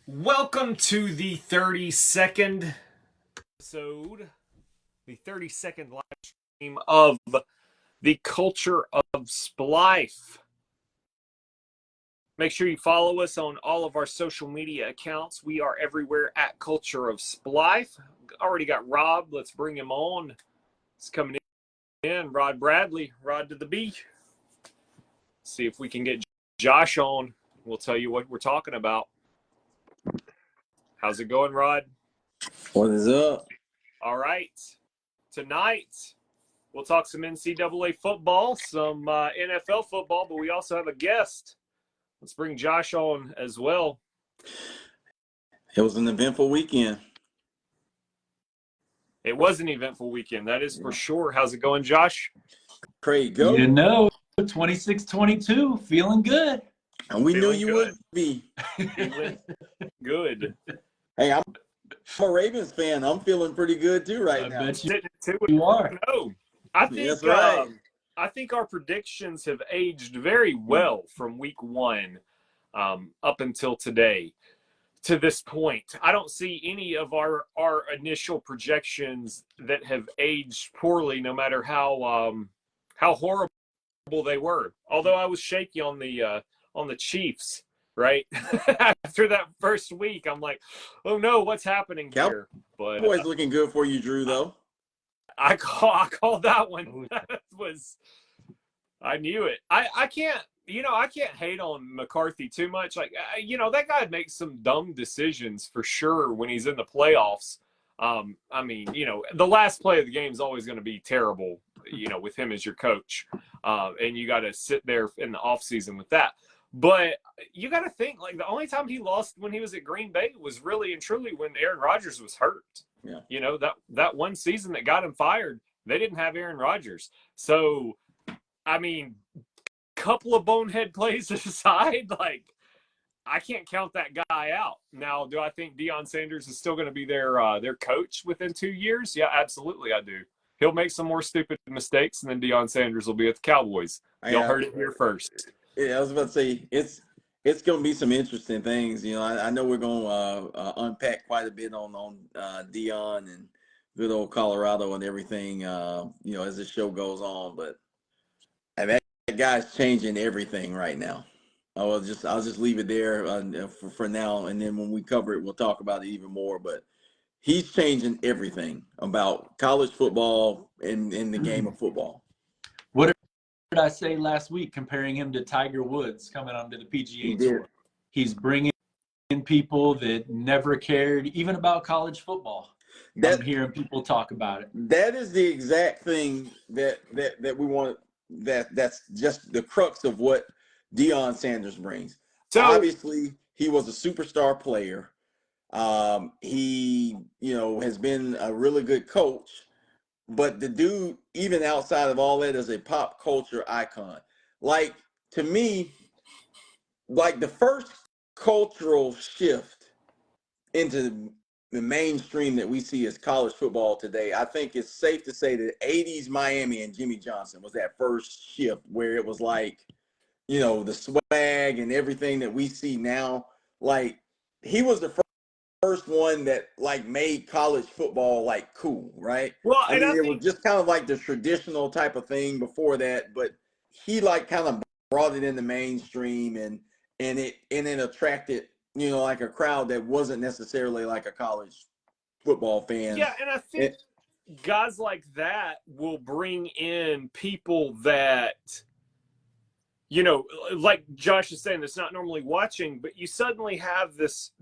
Welcome to the 32nd episode, the 32nd live stream of the Culture of Splife. Make sure you follow us on all of our social media accounts. We are everywhere at Culture of Splife. Already got Rob. Let's bring him on. He's coming in. Rod Bradley, Rod to the B. See if we can get Josh on. We'll tell you what we're talking about. How's it going, Rod? What is up? All right. Tonight, we'll talk some NCAA football, some NFL football, but we also have a guest. Let's bring Josh on as well. It was an eventful weekend. It was an eventful weekend, that is for sure. How's it going, Josh? Craig, go. 26-22, feeling good. And we knew you would be. Good. Hey, I'm a Ravens fan. I'm feeling pretty good too right now. I bet you are. No, I think That's right. I think our predictions have aged very well from week one up until today to this point. I don't see any of our initial projections that have aged poorly, no matter how horrible they were. Although I was shaky on the Chiefs, right? After that first week, I'm like, oh no, what's happening here? But Cowboys looking good for you, Drew, though. I called that one. That was, I knew it. I can't hate on McCarthy too much. Like, that guy makes some dumb decisions for sure when he's in the playoffs. I mean, the last play of the game is always going to be terrible, with him as your coach. And you got to sit there in the offseason with that. But you got to think, like, the only time he lost when he was at Green Bay was really and truly when Aaron Rodgers was hurt. Yeah. That one season that got him fired, they didn't have Aaron Rodgers. So, I mean, couple of bonehead plays aside, like, I can't count that guy out. Now, do I think Deion Sanders is still going to be their coach within 2 years? Yeah, absolutely I do. He'll make some more stupid mistakes, and then Deion Sanders will be at the Cowboys. Y'all heard it here first. Yeah, I was about to say, it's going to be some interesting things. I know we're going to unpack quite a bit on Deion and good old Colorado and everything, as the show goes on. But that guy's changing everything right now. I'll just leave it there for now, and then when we cover it, we'll talk about it even more. But he's changing everything about college football and in the game of football. What did I say last week comparing him to Tiger Woods coming onto the PGA Tour? He's bringing in people that never cared even about college football. I'm hearing people talk about it. That is the exact thing that we want. That's just the crux of what Deion Sanders brings. So obviously, he was a superstar player. He, has been a really good coach. But the dude, even outside of all that, is a pop culture icon. Like, to me, like the first cultural shift into the mainstream that we see as college football today, I think it's safe to say that 80s Miami and Jimmy Johnson was that first shift where it was like, the swag and everything that we see now. Like, he was the first one that like made college football like cool, right? Well, I mean, it was just kind of like the traditional type of thing before that, but he like kind of brought it in the mainstream and it attracted, like a crowd that wasn't necessarily like a college football fan. Yeah, and I think guys like that will bring in people that, like Josh is saying, that's not normally watching, but you suddenly have this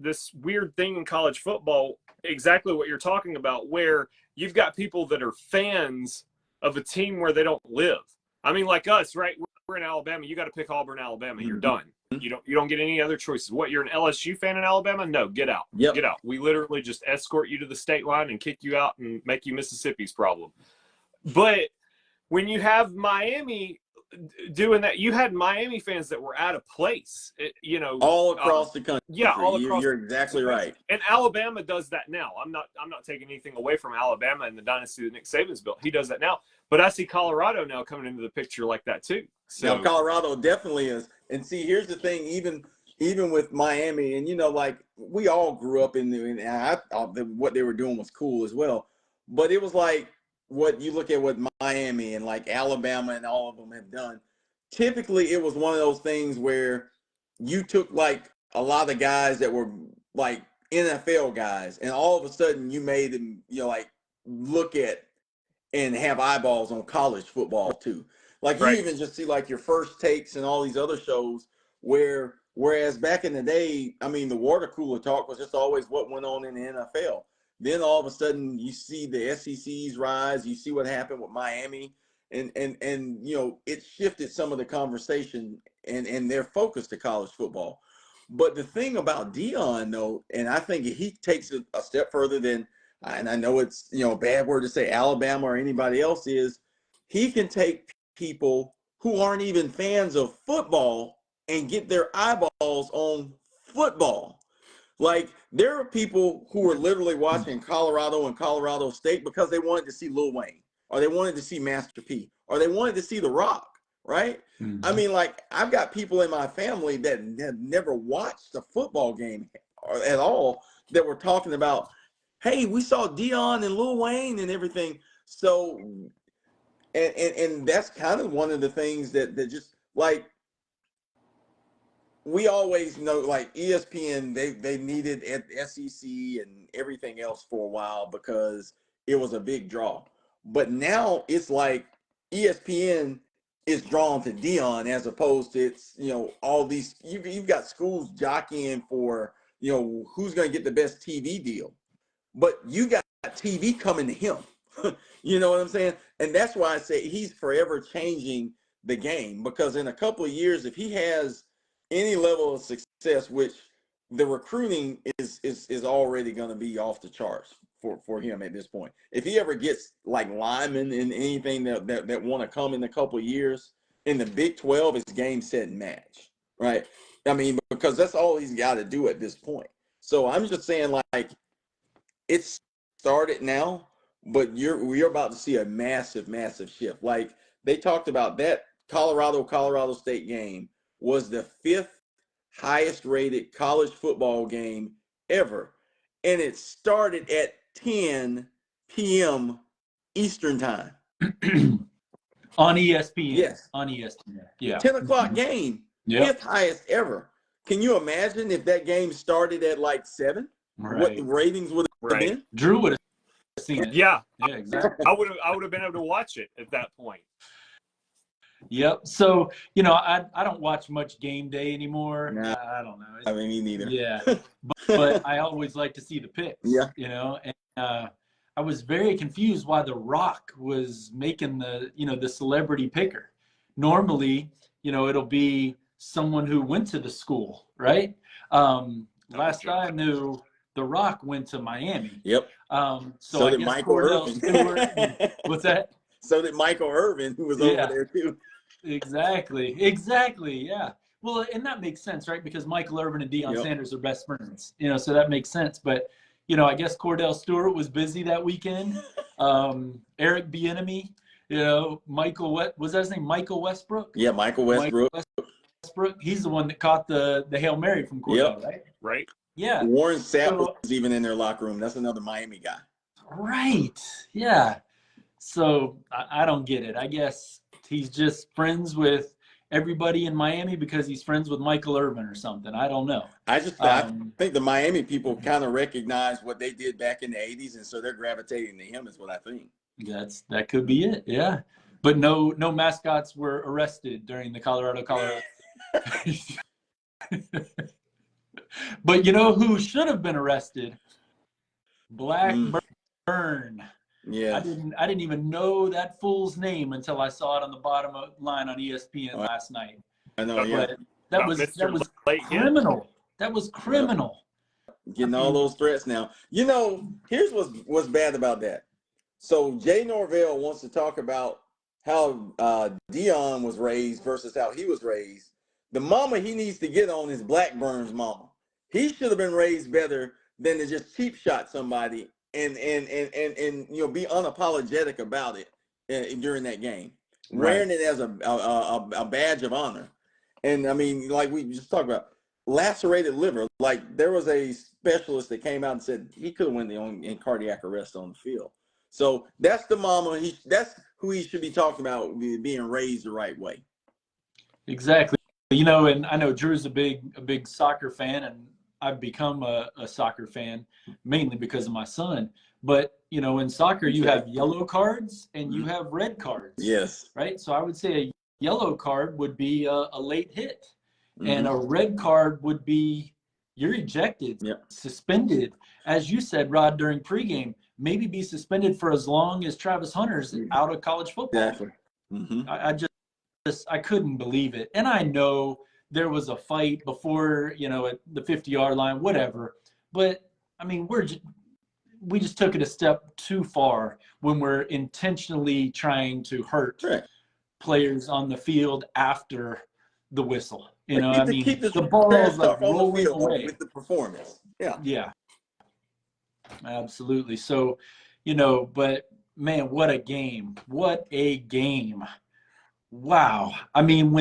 weird thing in college football, exactly what you're talking about, where you've got people that are fans of a team where they don't live. I mean, like us, right? We're in Alabama. You got to pick Auburn, Alabama. You're done. You don't get any other choices. What, you're an LSU fan in Alabama? No, get out. Yep. Get out. We literally just escort you to the state line and kick you out and make you Mississippi's problem. But when you have Miami doing that, you had Miami fans that were out of place, all across the country. Yeah, all across. You're exactly right. And Alabama does that now. I'm not taking anything away from Alabama and the dynasty that Nick Saban's built. He does that now. But I see Colorado now coming into the picture like that too. So now, Colorado definitely is. And see, here's the thing: even even with Miami, and like we all grew up and I thought that what they were doing was cool as well. But it was like what you look at what Miami and like Alabama and all of them have done. Typically, it was one of those things where you took like a lot of guys that were like NFL guys, and all of a sudden you made them, like look at and have eyeballs on college football too. Like you Right. even just see like your First Takes and all these other shows whereas back in the day, I mean, the water cooler talk was just always what went on in the NFL. Then all of a sudden you see the SEC's rise, you see what happened with Miami, and it shifted some of the conversation and their focus to college football. But the thing about Dion though, and I think he takes it a step further than, and I know it's a bad word to say Alabama or anybody else, is he can take people who aren't even fans of football and get their eyeballs on football. Like there are people who are literally watching Colorado and Colorado State because they wanted to see Lil Wayne, or they wanted to see Master P, or they wanted to see The Rock, right? Mm-hmm. I mean, like I've got people in my family that have never watched a football game at all that were talking about, hey, we saw Dion and Lil Wayne and everything. So, and that's kind of one of the things that just like we always know, like ESPN, they needed SEC and everything else for a while because it was a big draw. But now it's like ESPN is drawn to Dion as opposed to it's all these you've got schools jockeying for who's going to get the best TV deal, but you got TV coming to him. You know what I'm saying? And that's why I say he's forever changing the game, because in a couple of years, if he has any level of success, which the recruiting is already going to be off the charts for him at this point. If he ever gets like linemen and anything that want to come in a couple of years, in the Big 12 is game, set, and match, right? I mean, because that's all he's got to do at this point. So I'm just saying, like, it's started now, but we're about to see a massive, massive shift. Like they talked about that Colorado State game was the 5th highest rated college football game ever. And it started at 10 p.m. Eastern time. On ESPN. Yes. On ESPN. Yeah. 10 o'clock game. Yep. 5th highest ever. Can you imagine if that game started at like 7? Right. What the ratings would have been? Drew would have seen it. Yeah. Yeah, exactly. I would have been able to watch it at that point. Yep. So, I don't watch much game day anymore. Nah, I don't know. I mean, me neither. Yeah. but I always like to see the picks. Yeah. And I was very confused why The Rock was making the celebrity picker. Normally, it'll be someone who went to the school, right? Last I knew, The Rock went to Miami. Yep. So I did guess Michael Cordell Irvin. Stewart. What's that? So did Michael Irvin, who was over there too. Exactly. Yeah. Well, and that makes sense, right? Because Michael Irvin and Deion Sanders are best friends. So that makes sense. But I guess Cordell Stewart was busy that weekend. Eric Bieniemy, Michael, what was that his name? Michael Westbrook. Yeah, Michael Westbrook. He's the one that caught the Hail Mary from Cordell, right? Right. Yeah. Warren Sapp was even in their locker room. That's another Miami guy. Right. Yeah. So I don't get it. I guess he's just friends with everybody in Miami because he's friends with Michael Irvin or something. I don't know. I think the Miami people kind of recognize what they did back in the 80s, and so they're gravitating to him is what I think. That could be it. Yeah. But no mascots were arrested during the Colorado. But who should have been arrested? Blackburn. Yeah. I didn't even know that fool's name until I saw it on the bottom line on ESPN last night. I know, yeah. That was criminal. That was criminal. Getting all those threats now. Here's what's bad about that. So Jay Norvell wants to talk about how Dion was raised versus how he was raised. The mama he needs to get on is Blackburn's mama. He should have been raised better than to just cheap shot somebody and be unapologetic about it during that game, wearing it as a badge of honor. And I mean, like we just talked about, lacerated liver. Like there was a specialist that came out and said he could have went in cardiac arrest on the field. So that's the mama. That's who he should be talking about being raised the right way. Exactly. You know, and I know Drew's a big soccer fan, and I've become a soccer fan mainly because of my son. But, you know, in soccer, you have yellow cards and you have red cards. Yes. Right? So I would say a yellow card would be a late hit. And a red card would be you're ejected, suspended. As you said, Rod, during pregame, maybe be suspended for as long as Travis Hunter's out of college football. Exactly. I couldn't believe it. And I know there was a fight before, you know, at the 50-yard line, whatever. But, I mean, we just took it a step too far when we're intentionally trying to hurt players on the field after the whistle. You know, I mean, the ball is like rolling away with the performance. Yeah. Yeah. Absolutely. So, you know, but man, what a game. What a game. Wow. I mean,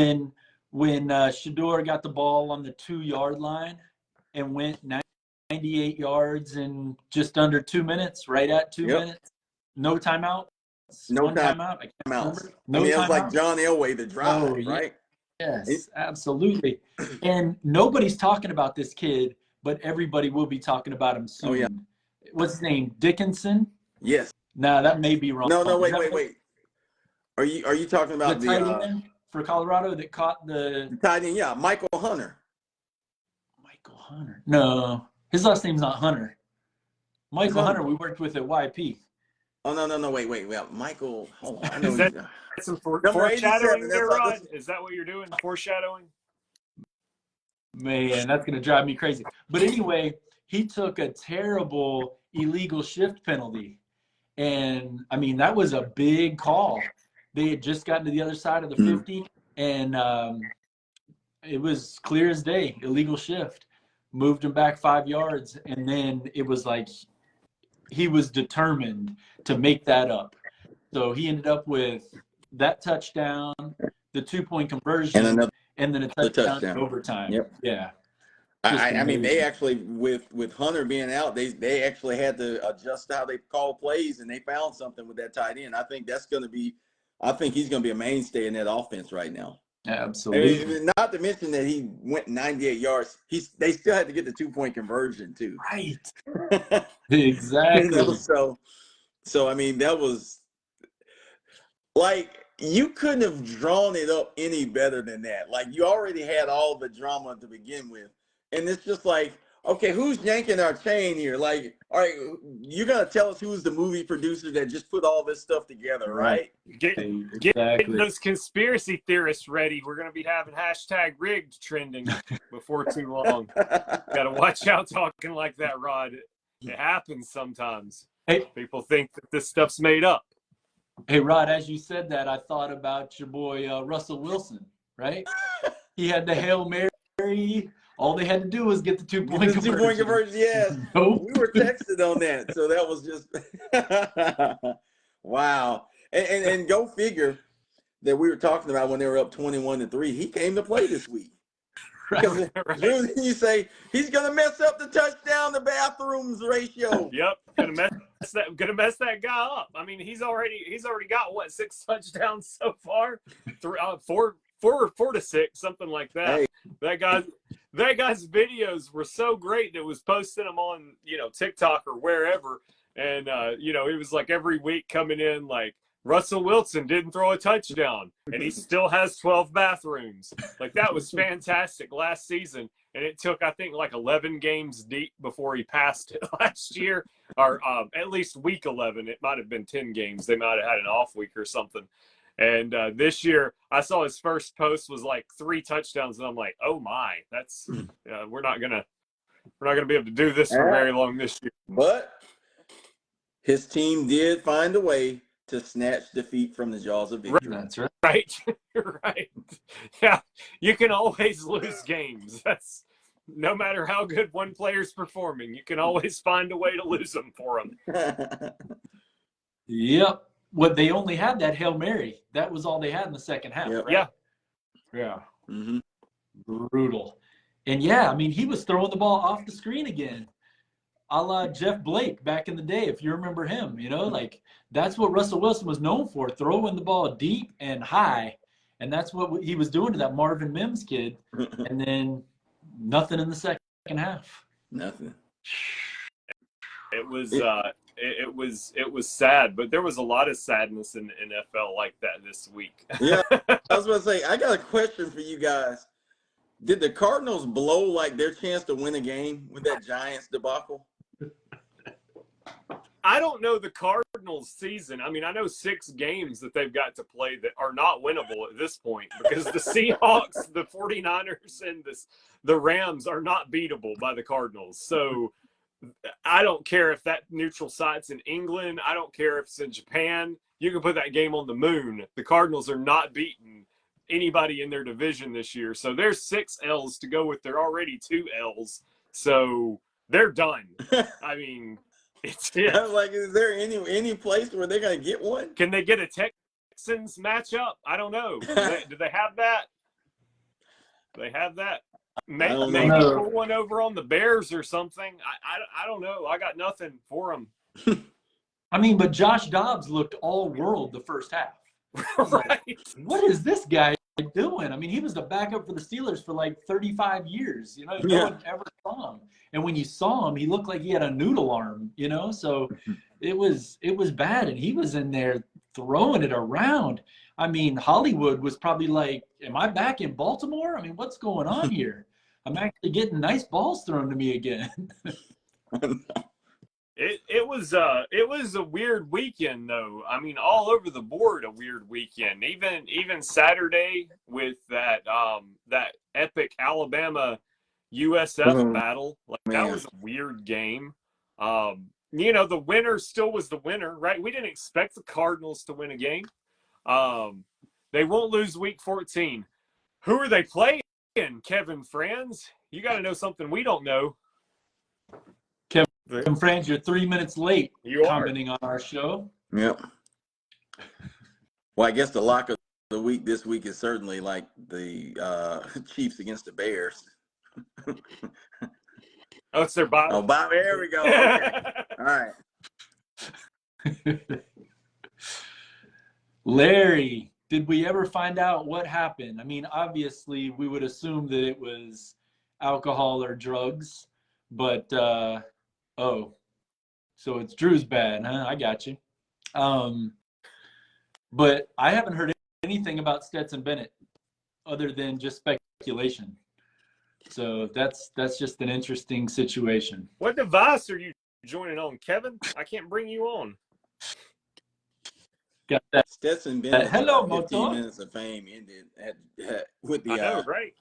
when Shador got the ball on the 2-yard line and went 98 yards in just under 2 minutes, right at 2 minutes, no timeout. No timeout. I mean, it was like John Elway, the drive, right? Yes, absolutely. And nobody's talking about this kid, but everybody will be talking about him soon. Oh, yeah. What's his name? Dickinson? Yes. No, that may be wrong. No, wait. Are you talking about the tight end for Colorado that caught the tight end? Yeah, Michael Hunter. Michael Hunter. No, his last name's not Hunter. Michael Hunter, we worked with at YP. Oh no! Wait. Michael, hold on. I know is that some foreshadowing there, Rod? Is that what you're doing? Foreshadowing? Man, that's gonna drive me crazy. But anyway, he took a terrible illegal shift penalty, and I mean that was a big call. They had just gotten to the other side of the 50, and it was clear as day, illegal shift. Moved him back 5 yards, and then it was like he was determined to make that up. So he ended up with that touchdown, the 2-point conversion, and then a touchdown in overtime. Yep. Yeah. I mean, they actually, with Hunter being out, they actually had to adjust how they call plays, and they found something with that tight end. I think he's going to be a mainstay in that offense right now. Absolutely. I mean, not to mention that he went 98 yards. They still had to get the 2-point conversion too. Right. Exactly. You know, so I mean, that was like you couldn't have drawn it up any better than that. Like you already had all the drama to begin with, and it's just like, okay, who's yanking our chain here? Like, all right, you're gonna tell us who's the movie producer that just put all this stuff together, right? Getting those conspiracy theorists ready. We're gonna be having #rigged trending before too long. Got to watch out talking like that, Rod. It happens sometimes. Hey, people think that this stuff's made up. Hey, Rod, as you said that, I thought about your boy Russell Wilson, right? He had the Hail Mary. All they had to do was get the 2-point conversion. 2-point conversion, yes. Nope. We were texted on that, so that was just wow. And go figure that we were talking about when they were up 21-3. He came to play this week. Right. You say he's gonna mess up the touchdown to bathrooms ratio. Yep, gonna mess that guy up. I mean, he's already got what, 6 touchdowns so far, 4 to 6, something like that. Hey. That guy's videos were so great that it was posting them on TikTok or wherever, and it was like every week coming in like, Russell Wilson didn't throw a touchdown, and he still has 12 bathrooms. Like, that was fantastic last season, and it took, I think, like 11 games deep before he passed it last year, or at least week 11. It might have been 10 games. They might have had an off week or something. And this year, I saw his first post was like 3 touchdowns, and I'm like, oh my, that's we're not gonna be able to do this for very long this year. But his team did find a way to snatch defeat from the jaws of victory. That's right. Right. Yeah, you can always lose games. That's no matter how good one player's performing, you can always find a way to lose them for them. Yep. Well, they only had that Hail Mary. That was all they had in the second half. Yep. Right? Yeah. Mm-hmm. Brutal. And yeah, I mean, he was throwing the ball off the screen again, a la Jeff Blake back in the day, if you remember him. Like that's what Russell Wilson was known for, throwing the ball deep and high. And that's what he was doing to that Marvin Mims kid. And then nothing in the second half. Nothing. It was it was sad, but there was a lot of sadness in the NFL like that this week. Yeah, I was going to say, I got a question for you guys. Did the Cardinals blow like their chance to win a game with that Giants debacle? I don't know the Cardinals season. I mean, I know 6 games that they've got to play that are not winnable at this point because the Seahawks, the 49ers, and the Rams are not beatable by the Cardinals. So I don't care if that neutral site's in England. I don't care if it's in Japan. You can put that game on the moon. The Cardinals are not beating anybody in their division this year. So there's 6 L's to go with. They're already 2 L's. So they're done. I mean, I was like, is there any place where they're going to get one? Can they get a Texans matchup? I don't know. Do they have that? They have that? Maybe pull one over on the Bears or something. I don't know. I got nothing for them. I mean, but Josh Dobbs looked all world the first half. Right. Like, what is this guy doing? I mean, he was the backup for the Steelers for like 35 years. No one ever saw him. And when you saw him, he looked like he had a noodle arm, So it was bad. And he was in there throwing it around. I mean, Hollywood was probably like, am I back in Baltimore? I mean, what's going on here? I'm actually getting nice balls thrown to me again. It was a weird weekend though. I mean, all over the board, a weird weekend. Even Saturday with that epic Alabama USF battle, like that was a weird game. The winner still was the winner, right? We didn't expect the Cardinals to win a game. They won't lose week 14. Who are they playing? Kevin Franz. You got to know something we don't know. Kevin Franz, you're 3 minutes late commenting on our show. Yep. Well, I guess the lock of the week this week is certainly like the Chiefs against the Bears. Oh, it's their bye. Oh, Bob, there we go. Okay. All right. Larry, did we ever find out what happened? I mean, obviously, we would assume that it was alcohol or drugs, but so it's Drew's bad, huh? I got you. But I haven't heard anything about Stetson Bennett other than just speculation. So that's just an interesting situation. What device are you joining on, Kevin? I can't bring you on. Got that. Stetson Bennett. Hello, 15 minutes of fame ended with the I know, right?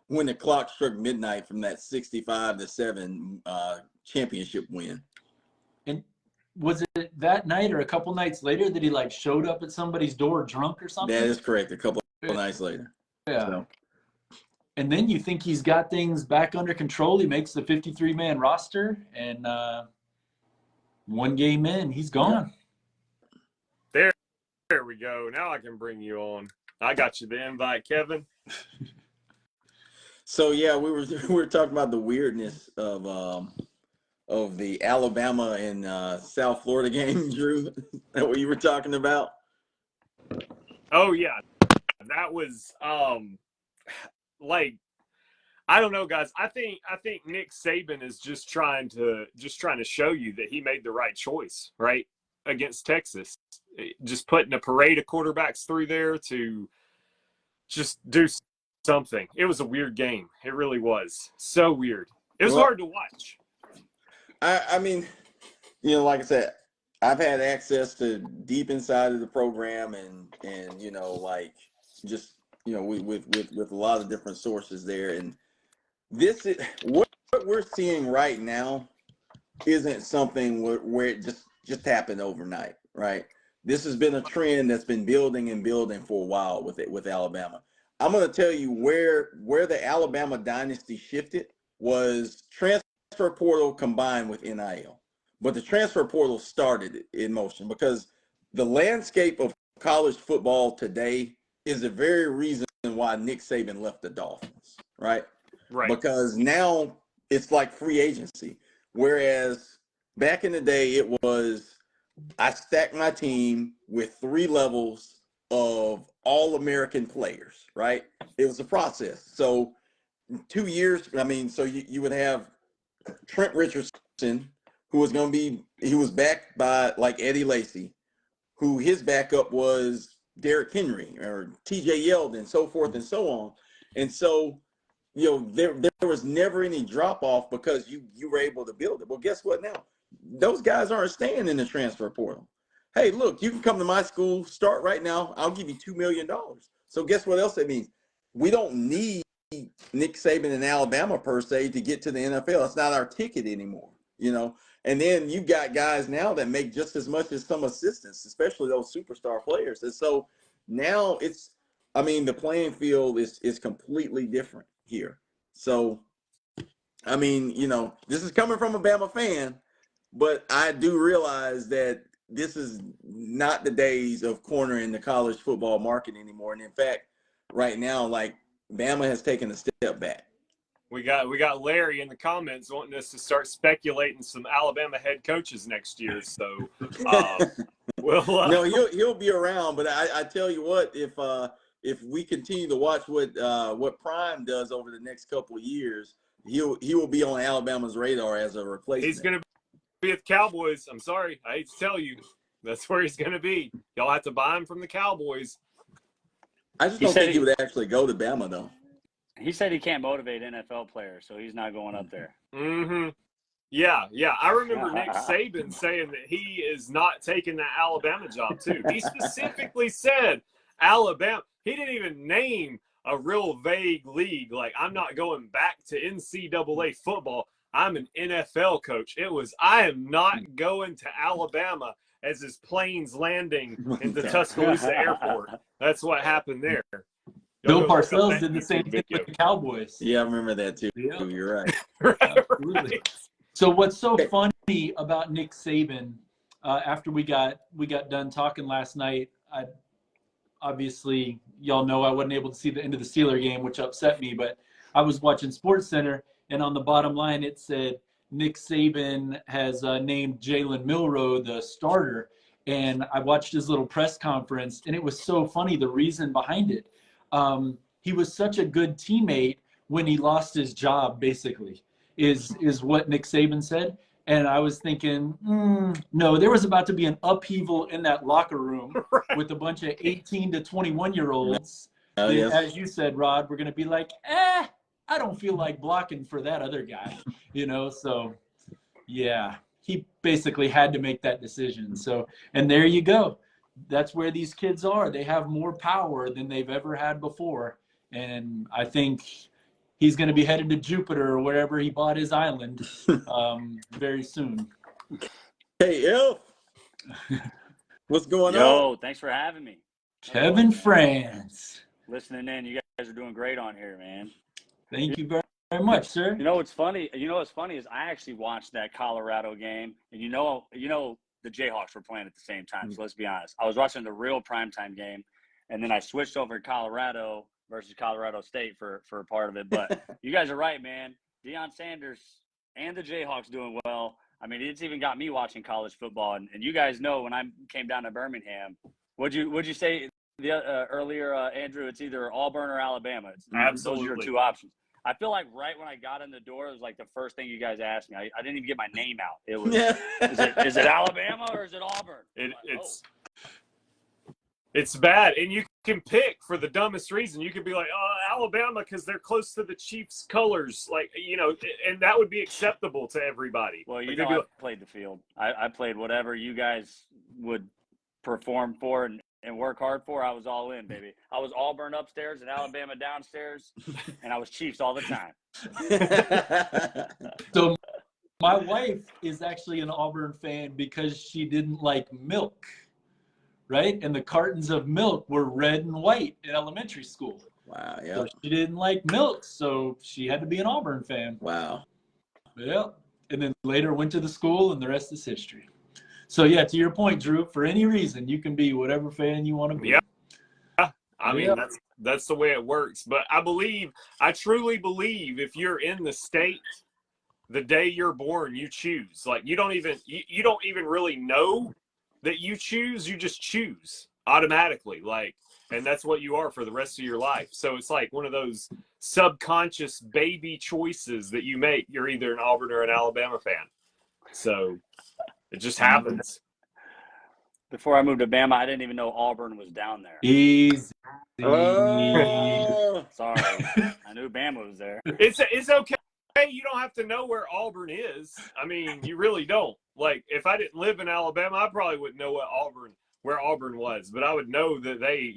when the clock struck midnight from that 65-7 championship win. And was it that night or a couple nights later that he like showed up at somebody's door drunk or something? That is correct. A couple of nights later. Yeah. So. And then you think he's got things back under control. He makes the 53-man roster, and one game in, he's gone. There we go. Now I can bring you on. I got you the invite, Kevin. So yeah, we were talking about the weirdness of the Alabama and South Florida game, Drew. Is that what you were talking about? Oh yeah, that was like, I don't know, guys. I think Nick Saban is just trying to show you that he made the right choice, right, against Texas. Just putting a parade of quarterbacks through there to just do something. It was a weird game. It really was. So weird. It was hard to watch. I mean, like I said, I've had access to deep inside of the program and like just with a lot of different sources there, and this is what we're seeing right now isn't something where it just happened overnight, right? This has been a trend that's been building and building for a while with Alabama. I'm going to tell you where the Alabama dynasty shifted was transfer portal combined with NIL. But the transfer portal started in motion because the landscape of college football today is the very reason why Nick Saban left the Dolphins, right? Right. because now it's like free agency. Whereas back in the day, it was I stacked my team with 3 levels of all American players, right? It was a process. So 2 years, I mean, so you would have Trent Richardson, who was going to be, he was backed by like Eddie Lacy, who his backup was Derrick Henry or TJ Yeldon, so forth and so on. And so, there was never any drop off because you were able to build it. Well, guess what now? Those guys aren't staying in the transfer portal. Hey, look, you can come to my school, start right now. I'll give you $2 million. So guess what else that means? We don't need Nick Saban in Alabama per se to get to the NFL. It's not our ticket anymore, And then you got guys now that make just as much as some assistants, especially those superstar players. And so now the playing field is completely different here. So, this is coming from a Bama fan, but I do realize that this is not the days of cornering the college football market anymore. And in fact, right now, like, Bama has taken a step back. We got Larry in the comments wanting us to start speculating some Alabama head coaches next year. So, no, he'll be around. But I tell you what, if we continue to watch what Prime does over the next couple of years, he will be on Alabama's radar as a replacement. He's going to be with the Cowboys. I'm sorry, I hate to tell you, that's where he's going to be. Y'all have to buy him from the Cowboys. I just don't think he would actually go to Bama, though. He said he can't motivate NFL players, so he's not going up there. Mm-hmm. Yeah. I remember Nick Saban saying that he is not taking that Alabama job, too. He specifically said Alabama. He didn't even name a real vague league. Like, I'm not going back to NCAA football. I'm an NFL coach. It was, I am not going to Alabama as his plane's landing into Tuscaloosa Airport. That's what happened there. Bill Parcells did the same thing with the Cowboys. Yeah, I remember that too. Yeah. You're right. Absolutely. So what's so funny about Nick Saban, after we got done talking last night, obviously y'all know I wasn't able to see the end of the Steeler game, which upset me, but I was watching SportsCenter, and on the bottom line it said Nick Saban has named Jalen Milroe the starter, and I watched his little press conference, and it was so funny, the reason behind it. He was such a good teammate when he lost his job, basically, is what Nick Saban said. And I was thinking, no, there was about to be an upheaval in that locker room with a bunch of 18 to 21-year-olds. Yes. As you said, Rod, we're going to be like, I don't feel like blocking for that other guy, So, yeah, he basically had to make that decision. So, and there you go. That's where these kids are. They have more power than they've ever had before. And I think he's going to be headed to Jupiter or wherever he bought his island very soon. Hey, Elf. What's going on? Yo, thanks for having me. Kevin Franz. Listening in. You guys are doing great on here, man. Thank you very much, sir. You know what's funny? Is I actually watched that Colorado game, and the Jayhawks were playing at the same time. So let's be honest. I was watching the real primetime game, and then I switched over to Colorado versus Colorado State for a part of it. But you guys are right, man. Deion Sanders and the Jayhawks doing well. I mean, it's even got me watching college football. And you guys know when I came down to Birmingham, what'd you say earlier, Andrew? It's either Auburn or Alabama. Absolutely. Those are your two options. I feel like right when I got in the door, it was like the first thing you guys asked me. I didn't even get my name out. It was, is it Alabama or is it Auburn? It's bad. And you can pick for the dumbest reason. You could be like, Alabama, because they're close to the Chiefs' colors. Like, and that would be acceptable to everybody. Well, I played the field. I played whatever you guys would perform for and work hard for. I was all in, baby. I was Auburn upstairs and Alabama downstairs, and I was Chiefs all the time. So my wife is actually an Auburn fan because she didn't like milk, right? And the cartons of milk were red and white in elementary school. Wow, yeah. So she didn't like milk, so she had to be an Auburn fan. Wow. Yeah. And then later went to the school, and the rest is history. So, yeah, to your point, Drew, for any reason, you can be whatever fan you want to be. Yeah. I mean, that's the way it works. But I truly believe if you're in the state, the day you're born, you choose. Like you don't even really know that you choose. You just choose automatically. Like, and that's what you are for the rest of your life. So it's like one of those subconscious baby choices that you make. You're either an Auburn or an Alabama fan. So it just happens. Before I moved to Bama, I didn't even know Auburn was down there. Easy. Sorry. I knew Bama was there. It's okay. You don't have to know where Auburn is. I mean, you really don't. Like, if I didn't live in Alabama, I probably wouldn't know where Auburn was. But I would know that they,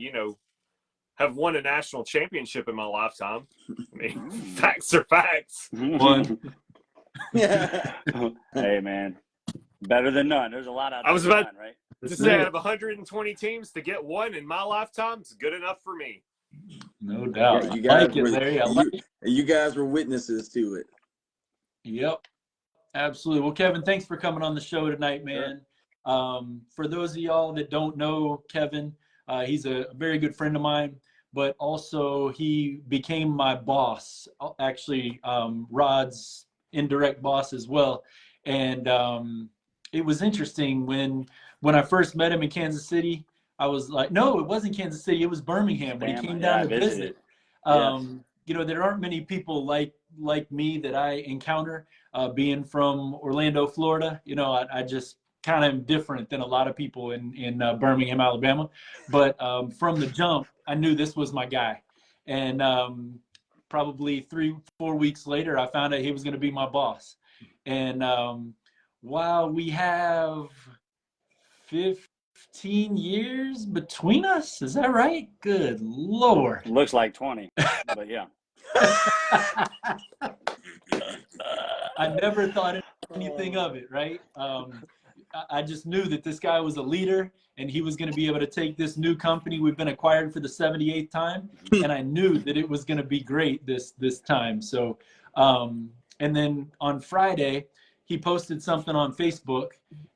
have won a national championship in my lifetime. I mean, facts are facts. One. Hey, man. Better than none. There's a lot out there. I was about right? to say, out of 120 teams, to get one in my lifetime is good enough for me. No doubt. You guys I like it, Larry. You guys were witnesses to it. Yep. Absolutely. Well, Kevin, thanks for coming on the show tonight, man. Sure. For those of y'all that don't know Kevin, he's a very good friend of mine, but also he became my boss, actually Rod's indirect boss as well. And it was interesting when I first met him in Kansas City. I was like, no, it wasn't Kansas City. It was Birmingham when he came down to visit. There aren't many people like me that I encounter being from Orlando, Florida. I just kind of am different than a lot of people in Birmingham, Alabama. But from the jump, I knew this was my guy. And probably 3-4 weeks later, I found out he was going to be my boss. And while we have 15 years between us, is that right? Good Lord. Looks like 20, but yeah. I never thought anything of it, right? I just knew that this guy was a leader and he was going to be able to take this new company we've been acquired for the 78th time. And I knew that it was going to be great this time. So, and then on Friday, he posted something on Facebook.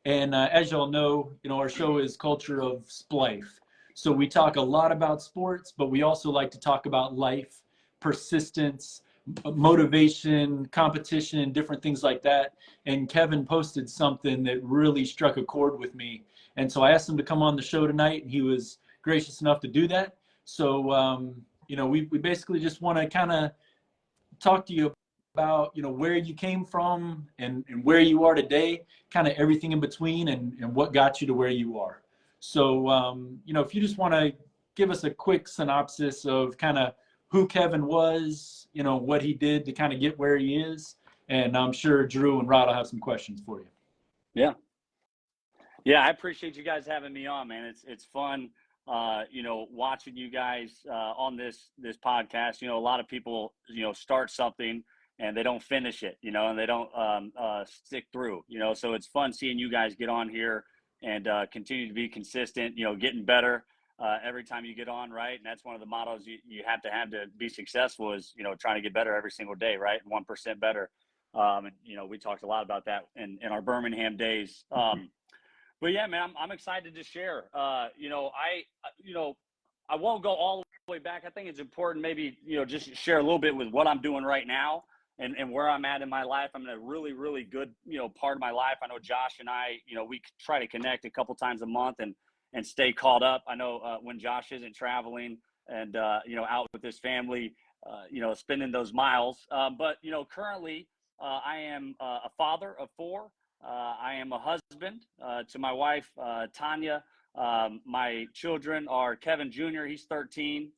And as y'all know, our show is Culture of Splife. So we talk a lot about sports, but we also like to talk about life, persistence, motivation, competition, different things like that. And Kevin posted something that really struck a chord with me. And so I asked him to come on the show tonight, and he was gracious enough to do that. So, we basically just want to kind of talk to you about, where you came from and where you are today, kind of everything in between and what got you to where you are. So, if you just want to give us a quick synopsis of kind of who Kevin was, what he did to kind of get where he is. And I'm sure Drew and Rod will have some questions for you. Yeah. Yeah, I appreciate you guys having me on, man. It's fun, watching you guys on this podcast. A lot of people, start something and they don't finish it, and they don't stick through, So it's fun seeing you guys get on here and continue to be consistent, getting better. Every time you get on, right? And that's one of the mottos you have to be successful is, trying to get better every single day, right? 1% better. And, we talked a lot about that in our Birmingham days. But yeah, man, I'm excited to share. I won't go all the way back. I think it's important maybe, just share a little bit with what I'm doing right now and where I'm at in my life. I'm in a really, really good, part of my life. I know Josh and I, we try to connect a couple times a month and stay caught up. I know when Josh isn't traveling and, out with his family, spending those miles. But, currently I am a father of 4. I am a husband to my wife, Tanya. My children are Kevin Jr., he's 13.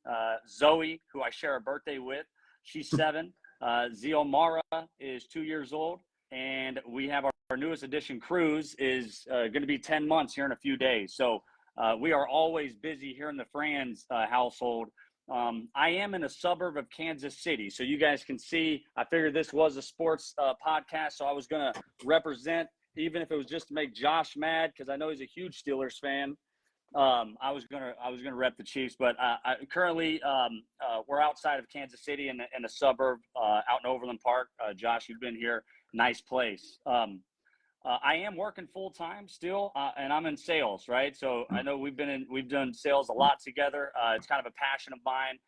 Zoe, who I share a birthday with, she's 7. Ziomara is 2 years old. And we have our newest addition, Cruz, is going to be 10 months here in a few days. So we are always busy here in the Franz household. I am in a suburb of Kansas City, so you guys can see, I figured this was a sports podcast, so I was going to represent, even if it was just to make Josh mad, because I know he's a huge Steelers fan. I was gonna rep the Chiefs, but currently we're outside of Kansas City in a suburb out in Overland Park. Josh, you've been here, nice place. I am working full time still, and I'm in sales, right? So I know we've done sales a lot together. It's kind of a passion of mine.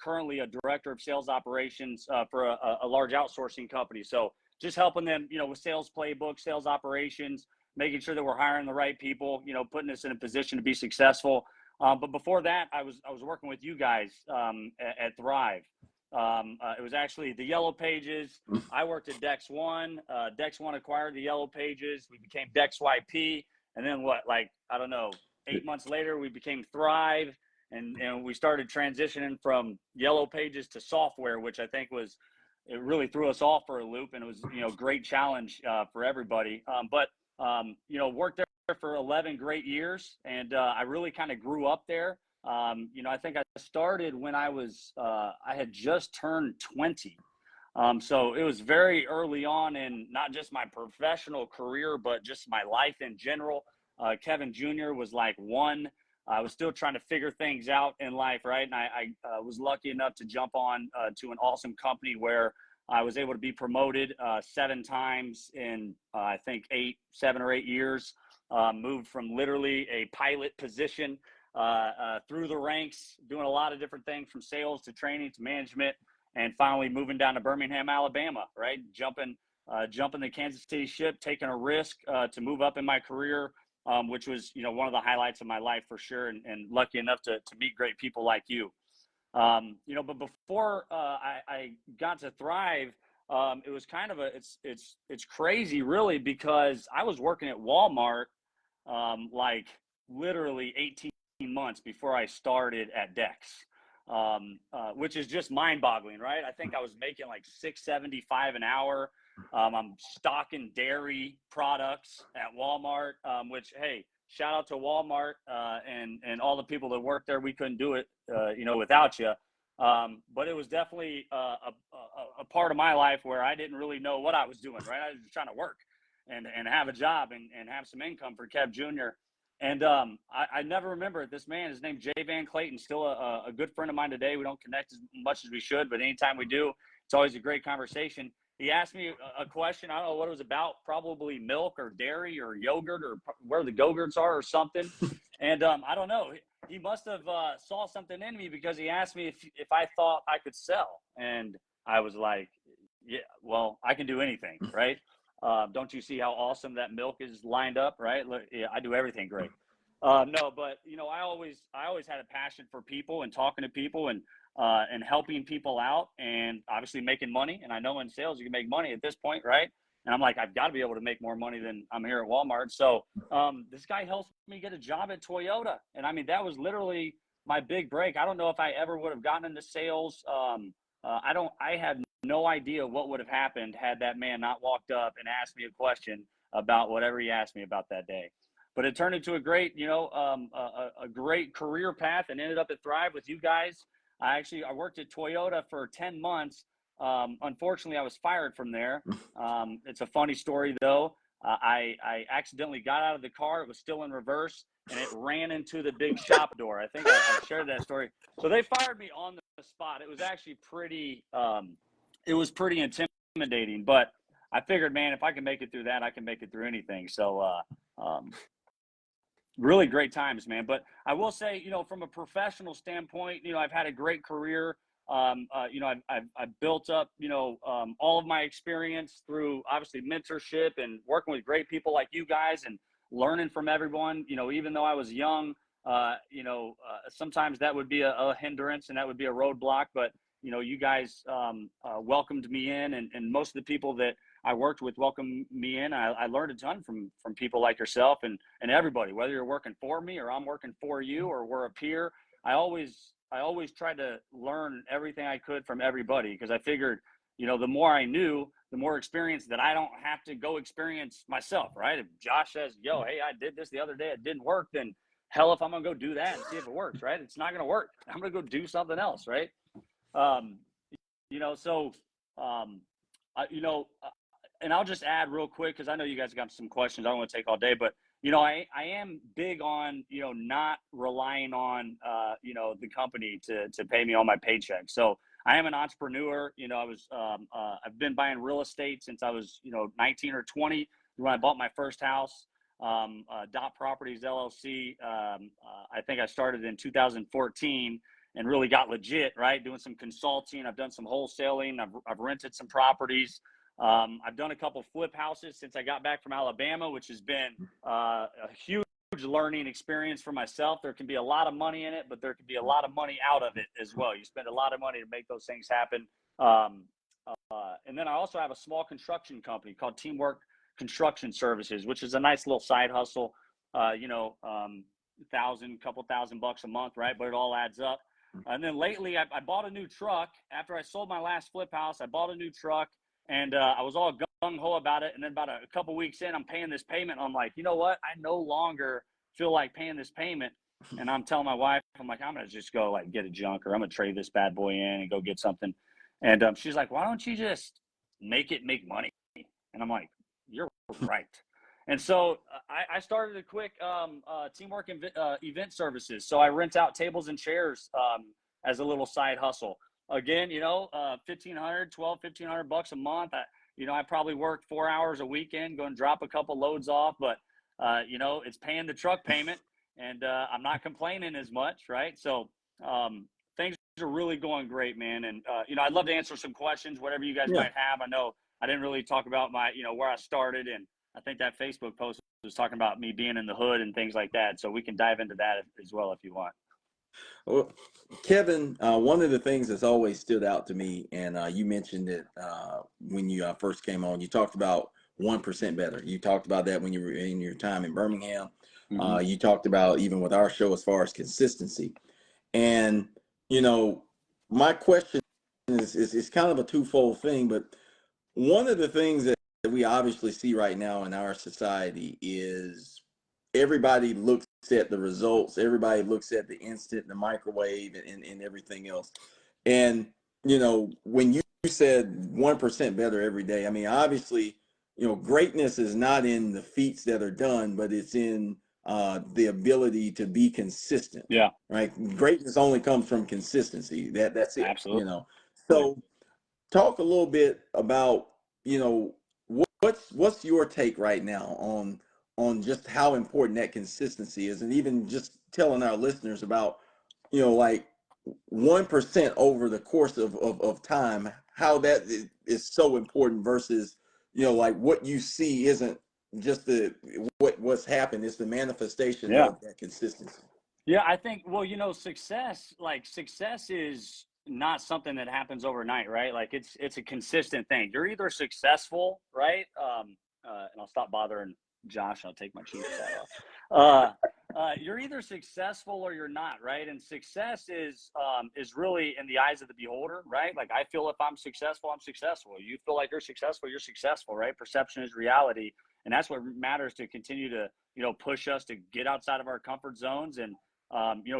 Currently a director of sales operations for a large outsourcing company. So just helping them, with sales playbook, sales operations, making sure that we're hiring the right people, putting us in a position to be successful. But before that, I was working with you guys at Thrive. It was actually the Yellow Pages. I worked at Dex One. Dex One acquired the Yellow Pages. We became Dex YP. And then 8 months later, we became Thrive. And we started transitioning from Yellow Pages to software, which I think it really threw us all for a loop. And it was, great challenge for everybody. Worked there for 11 great years. And I really kind of grew up there. I think I started when I had just turned 20. So it was very early on in not just my professional career, but just my life in general. Kevin Jr. was like one. I was still trying to figure things out in life, right? And I was lucky enough to jump on to an awesome company where I was able to be promoted 7 times in, I think, 7 or 8 years. Moved from literally a pilot position through the ranks, doing a lot of different things from sales to training to management, and finally moving down to Birmingham, Alabama, right? Jumping the Kansas City ship, taking a risk to move up in my career, which was, one of the highlights of my life for sure. And lucky enough to meet great people like you. But before I got to Thrive, it was kind of it's crazy really, because I was working at Walmart like literally 18 months before I started at Dex, which is just mind-boggling, right? I think I was making like $6.75 an hour. I'm stocking dairy products at Walmart, which, hey, shout out to Walmart and all the people that work there. We couldn't do it, without you. But it was definitely a part of my life where I didn't really know what I was doing, right? I was just trying to work and have a job and have some income for Kev Jr. And I never remember this man. His name's Jay Van Clayton, still a good friend of mine today. We don't connect as much as we should, but anytime we do, it's always a great conversation. He asked me a question. I don't know what it was about, probably milk or dairy or yogurt or where the Go-Gurts are or something. And I don't know. He must have saw something in me, because he asked me if I thought I could sell. And I was like, yeah, well, I can do anything, right? Don't you see how awesome that milk is lined up, right? Look, yeah, I do everything great. No, but I always had a passion for people and talking to people and helping people out, and obviously making money. And I know in sales you can make money at this point, right? And I'm like, I've got to be able to make more money than I'm here at Walmart. So this guy helped me get a job at Toyota, and I mean that was literally my big break. I don't know if I ever would have gotten into sales. I had no idea what would have happened had that man not walked up and asked me a question about whatever he asked me about that day. But it turned into a great, a great career path, and ended up at Thrive with you guys. I worked at Toyota for 10 months. Unfortunately, I was fired from there. It's a funny story though. I accidentally got out of the car. It was still in reverse, and it ran into the big shop door. I think I shared that story. So they fired me on the spot. It was actually pretty intimidating, but I figured, man, if I can make it through that, I can make it through anything. So, really great times, man. But I will say, from a professional standpoint, I've had a great career. I've built up, all of my experience through obviously mentorship and working with great people like you guys and learning from everyone. Even though I was young, sometimes that would be a hindrance and that would be a roadblock. But you guys welcomed me in, and most of the people that I worked with welcomed me in. I learned a ton from people like yourself and everybody, whether you're working for me or I'm working for you or we're a peer. I always tried to learn everything I could from everybody, because I figured, the more I knew, the more experience that I don't have to go experience myself, right? If Josh says, yo, hey, I did this the other day, it didn't work, then hell, if I'm going to go do that and see if it works, right? It's not going to work. I'm going to go do something else, right? And I'll just add real quick, because I know you guys got some questions. I don't want to take all day, but I am big on not relying on the company to pay me on my paycheck. So I am an entrepreneur. I've been buying real estate since I was 19 or 20. when I bought my first house. Dot Properties LLC. I think I started in 2014 and really got legit, right? Doing some consulting. I've done some wholesaling. I've rented some properties. I've done a couple flip houses since I got back from Alabama, which has been a huge learning experience for myself. There can be a lot of money in it, but there can be a lot of money out of it as well. You spend a lot of money to make those things happen. And then I also have a small construction company called Teamwork Construction Services, which is a nice little side hustle, couple $1,000 a month, right? But it all adds up. And then lately I bought a new truck. After I sold my last flip house, I bought a new truck, and I was all gung-ho about it. And then about a couple weeks in, I'm paying this payment. I'm like, you know what? I no longer feel like paying this payment. And I'm telling my wife, I'm like, I'm going to just go like get a junker. I'm going to trade this bad boy in and go get something. And she's like, why don't you just make it make money? And I'm like, you're right. And so I started a quick teamwork event services. So I rent out tables and chairs as a little side hustle. Again, $1,500 a month. I probably work 4 hours a weekend, go and drop a couple loads off, but it's paying the truck payment, and I'm not complaining as much, right? So things are really going great, man. And I'd love to answer some questions, whatever you guys might have. I know I didn't really talk about my, where I started, and I think that Facebook post was talking about me being in the hood and things like that. So we can dive into that as well if you want. Well, Kevin, one of the things that's always stood out to me, and you mentioned it when you first came on, you talked about 1% better. You talked about that when you were in your time in Birmingham. Mm-hmm. You talked about even with our show as far as consistency. And, my question is kind of a twofold thing, but one of the things that we obviously see right now in our society is everybody looks at the results. Everybody looks at the instant, the microwave, and everything else. And, when you said 1% better every day, I mean, obviously, greatness is not in the feats that are done, but it's in the ability to be consistent. Yeah. Right. Greatness only comes from consistency. That's it. Absolutely. So talk a little bit about, what's your take right now on just how important that consistency is, and even just telling our listeners about, like 1% over the course of time, how that is so important versus, like what you see isn't just what's happened, it's the manifestation of that consistency. Yeah, I think, success is not something that happens overnight, right? Like it's a consistent thing. You're either successful, right? And I'll stop bothering Josh. I'll take my Chiefs hat off. You're either successful or you're not, right? And success is really in the eyes of the beholder, right? Like I feel if I'm successful, I'm successful. You feel like you're successful, right? Perception is reality, and that's what matters to continue to push us to get outside of our comfort zones and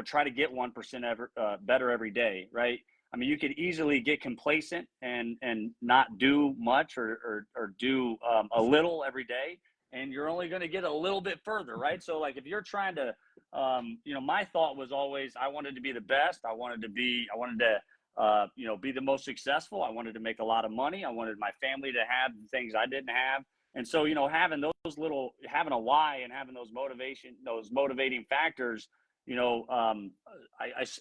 try to get 1% better every day, right? I mean, you could easily get complacent and not do much or do a little every day, and you're only going to get a little bit further, right? So like if you're trying to, my thought was always I wanted to be the best. I wanted to be the most successful. I wanted to make a lot of money. I wanted my family to have the things I didn't have. And so, having having a why and having those motivating factors,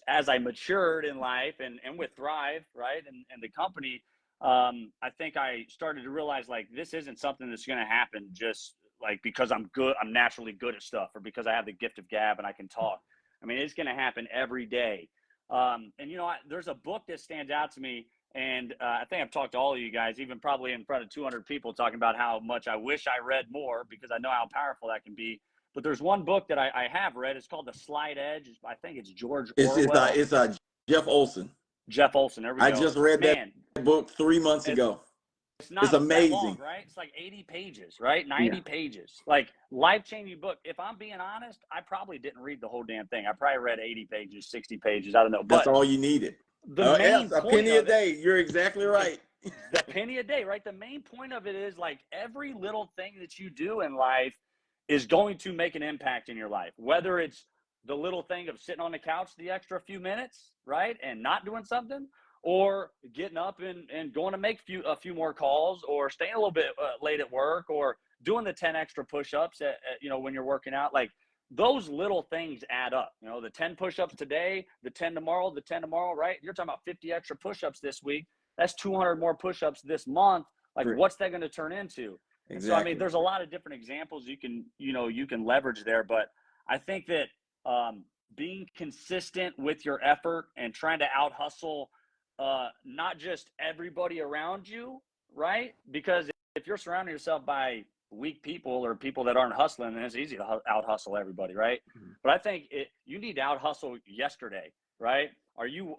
as I matured in life and with Thrive, right, and the company, I think I started to realize like this isn't something that's going to happen just like because I'm naturally good at stuff, or because I have the gift of gab and I can talk. I mean, it's going to happen every day. And there's a book that stands out to me, and I think I've talked to all of you guys, even probably in front of 200 people, talking about how much I wish I read more because I know how powerful that can be. But there's one book that I have read. It's called The Slight Edge. I think it's George Orwell. It's Jeff Olson. Jeff Olson. There we go. I just read that book 3 months ago. It's amazing, long, right? It's like 80 pages, right? 90 pages. Like life-changing book. If I'm being honest, I probably didn't read the whole damn thing. I probably read 80 pages, 60 pages. I don't know. That's all you needed. A penny a day. You're exactly right. The penny a day, right? The main point of it is like every little thing that you do in life is going to make an impact in your life. Whether it's the little thing of sitting on the couch the extra few minutes, right, and not doing something, or getting up and going to make a few more calls, or staying a little bit late at work, or doing the 10 extra push-ups when you're working out. Like, those little things add up. The 10 push-ups today, the 10 tomorrow, right? You're talking about 50 extra push-ups this week. That's 200 more push-ups this month. Like, what's that going to turn into? Exactly. And so, I mean, there's a lot of different examples you can leverage there. But I think that being consistent with your effort and trying to out-hustle not just everybody around you, right? Because if you're surrounding yourself by weak people or people that aren't hustling, then it's easy to out-hustle everybody, right? Mm-hmm. But I think you need to out-hustle yesterday, right? Are you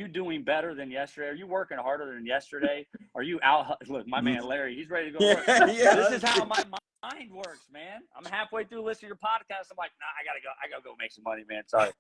doing better than yesterday? Are you working harder than yesterday? Are you out? Look, my man Larry, he's ready to go work. This is how my mind works, man. I'm halfway through listening to your podcast. I'm like, nah, I gotta go make some money, man. Sorry.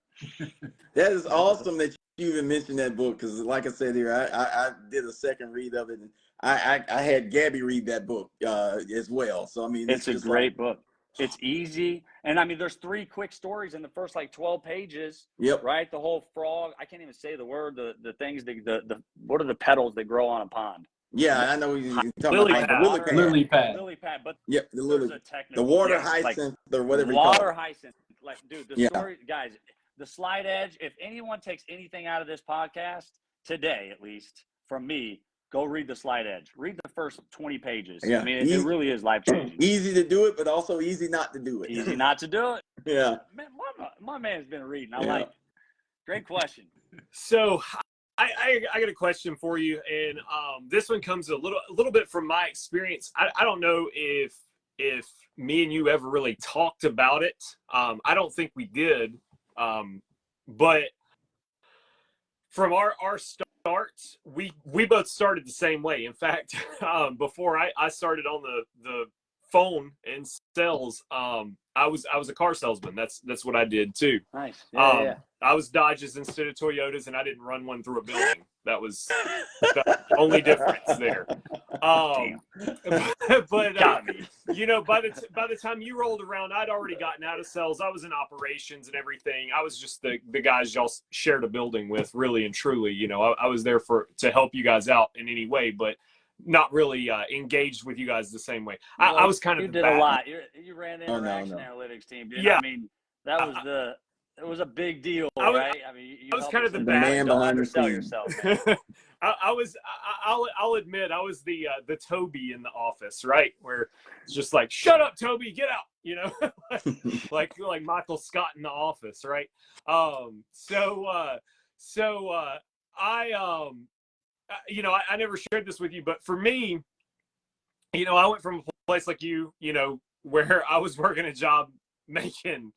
That is awesome that you even mentioned that book, because like I said here, I did a second read of it, and I had Gabby read that book as well. So I mean, it's a great book. It's easy, and I mean, there's 3 quick stories in the first 12 pages. Yep. Right, the whole frog. I can't even say the word. The things. The what are the petals that grow on a pond? Yeah, I know you're talking about the lily pad. Lily pad, but yep, the water hyacinth or whatever. Water hyacinth. Like, dude, the story, guys. The Slide Edge. If anyone takes anything out of this podcast today, at least from me, go read the Slide Edge. Read the first 20 pages. Yeah. I mean, it really is life-changing. Easy to do it, but also easy not to do it. Easy not to do it. Yeah. Man, my man's been reading. I like it. Great question. So I got a question for you, and this one comes a little bit from my experience. I don't know if me and you ever really talked about it. I don't think we did. But from our starts, we both started the same way. In fact, before I started on the phone in sales, I was a car salesman. That's what I did too. Nice. Yeah. I was Dodges instead of Toyotas, and I didn't run one through a building. That was the only difference there. But by the time you rolled around, I'd already gotten out of sales. I was in operations and everything. I was just the guys y'all shared a building with, really and truly. I was there to help you guys out in any way, but not really engaged with you guys the same way. Well, I was kind of you did a lot. You ran the interaction analytics team, dude. Yeah. I mean, it was a big deal, right? I mean, I was kind of the man don't behind undersell the yourself. I'll admit I was the Toby in the office, right? Where it's just like, shut up, Toby, get out, like Michael Scott in The Office, right? I never shared this with you, but for me, I went from a place like you, where I was working a job making.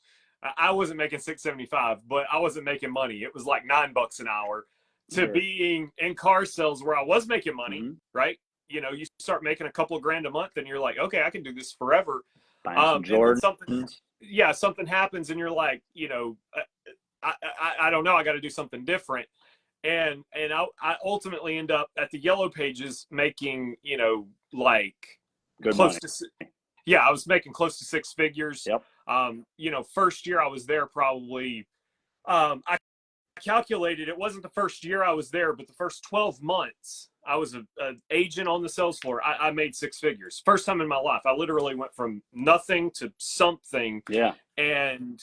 I wasn't making $6.75, but I wasn't making money. It was like $9 an hour, to being in car sales where I was making money, right? You start making a couple of grand a month and you're like, okay, I can do this forever. And then something happens and you're like, I don't know. I got to do something different. And I ultimately end up at the Yellow Pages making, like good close money. I was making close to 6 figures. Yep. First year I was there, probably, I calculated it wasn't the first year I was there, but the first 12 months I was an agent on the sales floor. I made 6 figures. First time in my life. I literally went from nothing to something. Yeah. And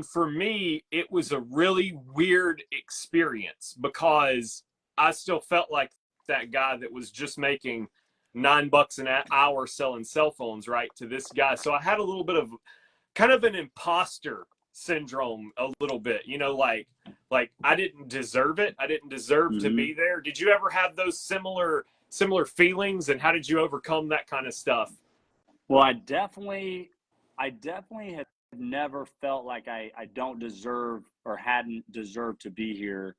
for me, it was a really weird experience, because I still felt like that guy that was just making $9 an hour selling cell phones, right, to this guy. So I had a little bit of kind of an imposter syndrome, a little bit, like I didn't deserve it. I didn't deserve to be there. Did you ever have those similar feelings, and how did you overcome that kind of stuff? Well, I definitely had never felt like I don't deserve or hadn't deserved to be here.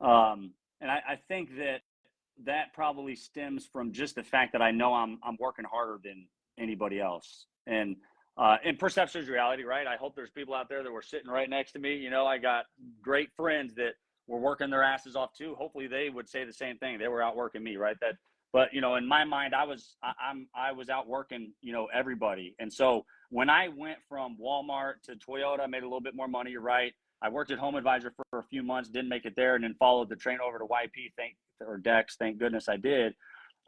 And I think that probably stems from just the fact that I know I'm working harder than anybody else. And perception is reality, right? I hope there's people out there that were sitting right next to me. I got great friends that were working their asses off too. Hopefully they would say the same thing. They were out working me, right? But in my mind, I was out working, everybody. And so when I went from Walmart to Toyota, I made a little bit more money, you're right. I worked at Home Advisor for a few months, didn't make it there, and then followed the train over to YP, or Dex. Thank goodness I did.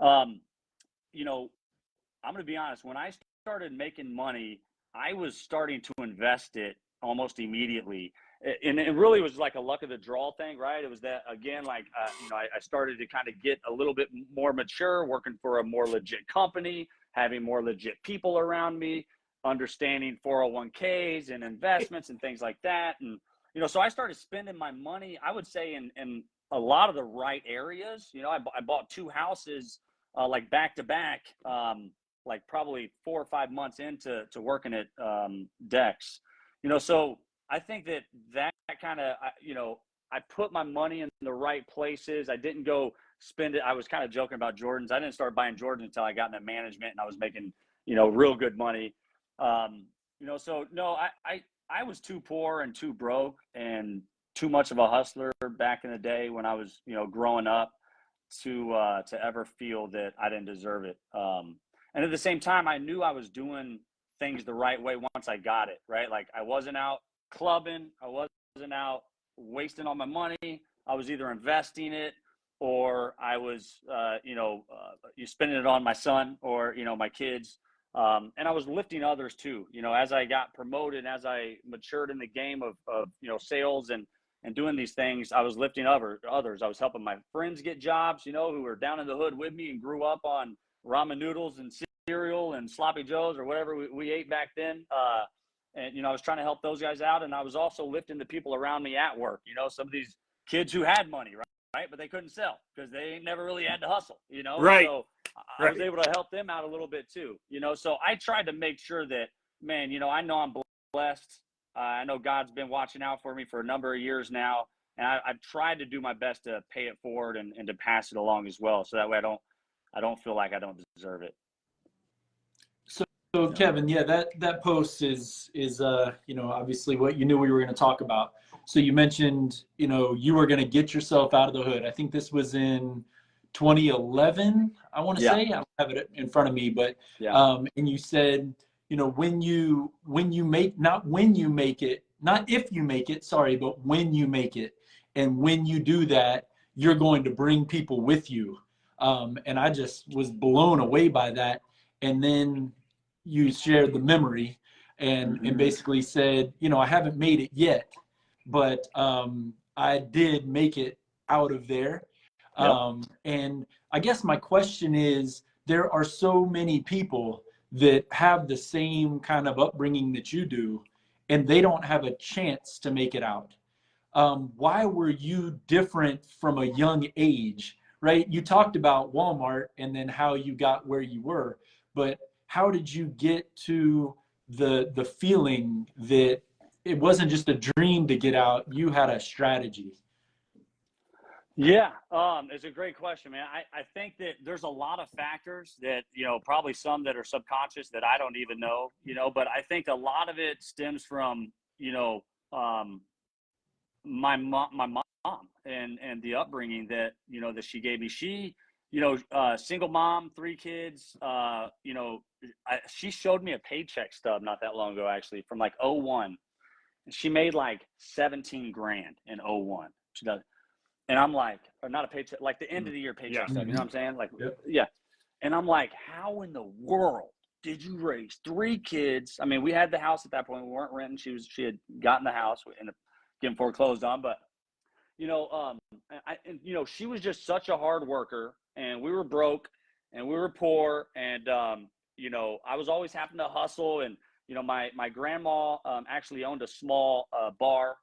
You know, I'm going to be honest. When I started making money, I was starting to invest it almost immediately. And it really was like a luck of the draw thing, right? It was that, again, like, you know, I started to kind of get a little bit more mature, working for a more legit company, having more legit people around me, understanding 401ks and investments and things like that. And, you know, so I started spending my money, I would say, in a lot of the right areas. You know, I bought 2 houses like back to back, like probably 4 or 5 months into working at Dex. You know, so I think that kind of, you know, I put my money in the right places. I didn't go spend it. I was kind of joking about Jordans. I didn't start buying Jordans until I got into management and I was making, you know, real good money. You know, so no, I was too poor and too broke and too much of a hustler back in the day when I was, you know, growing up to ever feel that I didn't deserve it. And at the same time, I knew I was doing things the right way once I got it, right? Like I wasn't out clubbing. I wasn't out wasting all my money. I was either investing it or I was, you know, spending it on my son or, you know, my kids. And I was lifting others too, you know, as I got promoted, as I matured in the game of you know, sales and doing these things, I was lifting others. I was helping my friends get jobs, you know, who were down in the hood with me and grew up on ramen noodles and cereal and sloppy joes or whatever we ate back then. And, you know, I was trying to help those guys out. And I was also lifting the people around me at work, you know, some of these kids who had money, right? But they couldn't sell because they never really had to hustle, you know? Right. So I was able to help them out a little bit too, you know? So I tried to make sure that, man, you know, I know I'm blessed. I know God's been watching out for me for a number of years now. And I've tried to do my best to pay it forward and to pass it along as well. So that way I don't feel like I don't deserve it. So Kevin, yeah, that post is you know, obviously what you knew we were going to talk about. So you mentioned, you know, you were going to get yourself out of the hood. I think this was in 2011, I want to say. I don't have it in front of me, but and you said, you know, when you make, not when you make it, not if you make it, sorry, but when you make it. And when you do that, you're going to bring people with you. And I just was blown away by that. And then you shared the memory and basically said, you know, I haven't made it yet, but I did make it out of there. And I guess my question is, there are so many people that have the same kind of upbringing that you do, and they don't have a chance to make it out. Why were you different from a young age, right? You talked about Walmart and then how you got where you were, but how did you get to the feeling that it wasn't just a dream to get out, you had a strategy? Yeah, it's a great question, man. I think that there's a lot of factors that, you know, probably some that are subconscious that I don't even know, you know, but I think a lot of it stems from, you know, my mom and the upbringing that, you know, that she gave me. She, you know, single mom, 3 kids, you know, she showed me a paycheck stub not that long ago, actually, from like 01. And she made like 17 grand in 01. She does. And I'm like, or not a paycheck, like the end of the year paycheck stuff. You know what I'm saying? Like, yeah. And I'm like, how in the world did you raise 3 kids? I mean, we had the house at that point. We weren't renting. She had gotten the house. We ended up getting foreclosed on. But, you know, you know, she was just such a hard worker, and we were broke and we were poor. And, you know, I was always having to hustle. And, you know, my grandma actually owned a small bar,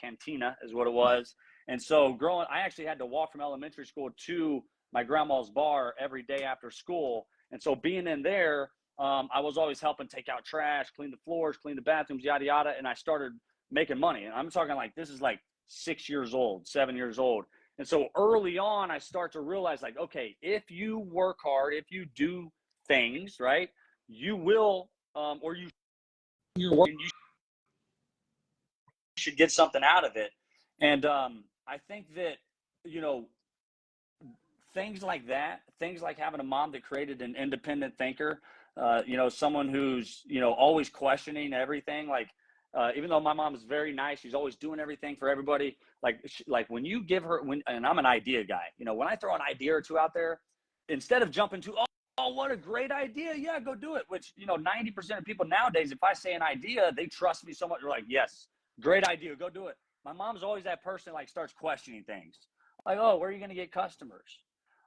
cantina is what it was. And so I actually had to walk from elementary school to my grandma's bar every day after school. And so being in there, I was always helping take out trash, clean the floors, clean the bathrooms, yada, yada. And I started making money. And I'm talking like, this is like 6 years old, 7 years old. And so early on, I start to realize like, okay, if you work hard, if you do things, right, you will, or you should get something out of it. And I think that, you know, things like that, things like having a mom that created an independent thinker, you know, someone who's, you know, always questioning everything. Like, even though my mom is very nice, she's always doing everything for everybody. Like when you give her, and I'm an idea guy, you know, when I throw an idea or two out there, instead of jumping to, oh, what a great idea. Yeah, go do it. Which, you know, 90% of people nowadays, if I say an idea, they trust me so much. They're like, yes, great idea. Go do it. My mom's always that person like starts questioning things. Like, oh, where are you going to get customers?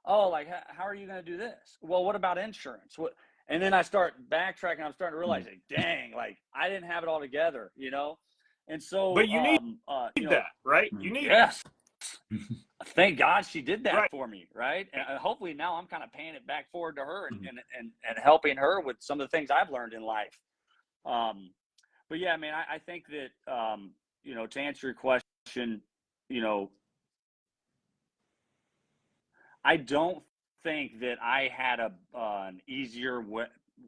Oh, like, how are you going to do this? Well, what about insurance? What? And then I start backtracking. I'm starting to realize, like, dang, like I didn't have it all together, you know? And so, But you need you know, that, right? You need yes. Thank God she did that right. for me, right? And hopefully now I'm kind of paying it back forward to her and helping her with some of the things I've learned in life. But yeah, man, I think that, you know, to answer your question, you know, I don't think that I had an easier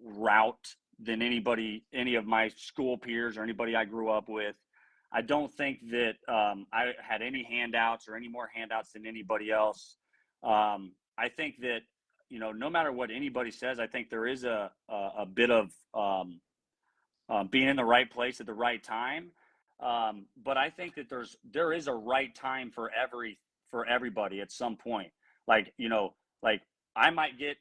route than any of my school peers or anybody I grew up with. I don't think that I had any handouts or any more handouts than anybody else. I think that, you know, no matter what anybody says, I think there is a bit of being in the right place at the right time. But I think that there is a right time for everybody at some point. Like, you know, like I might get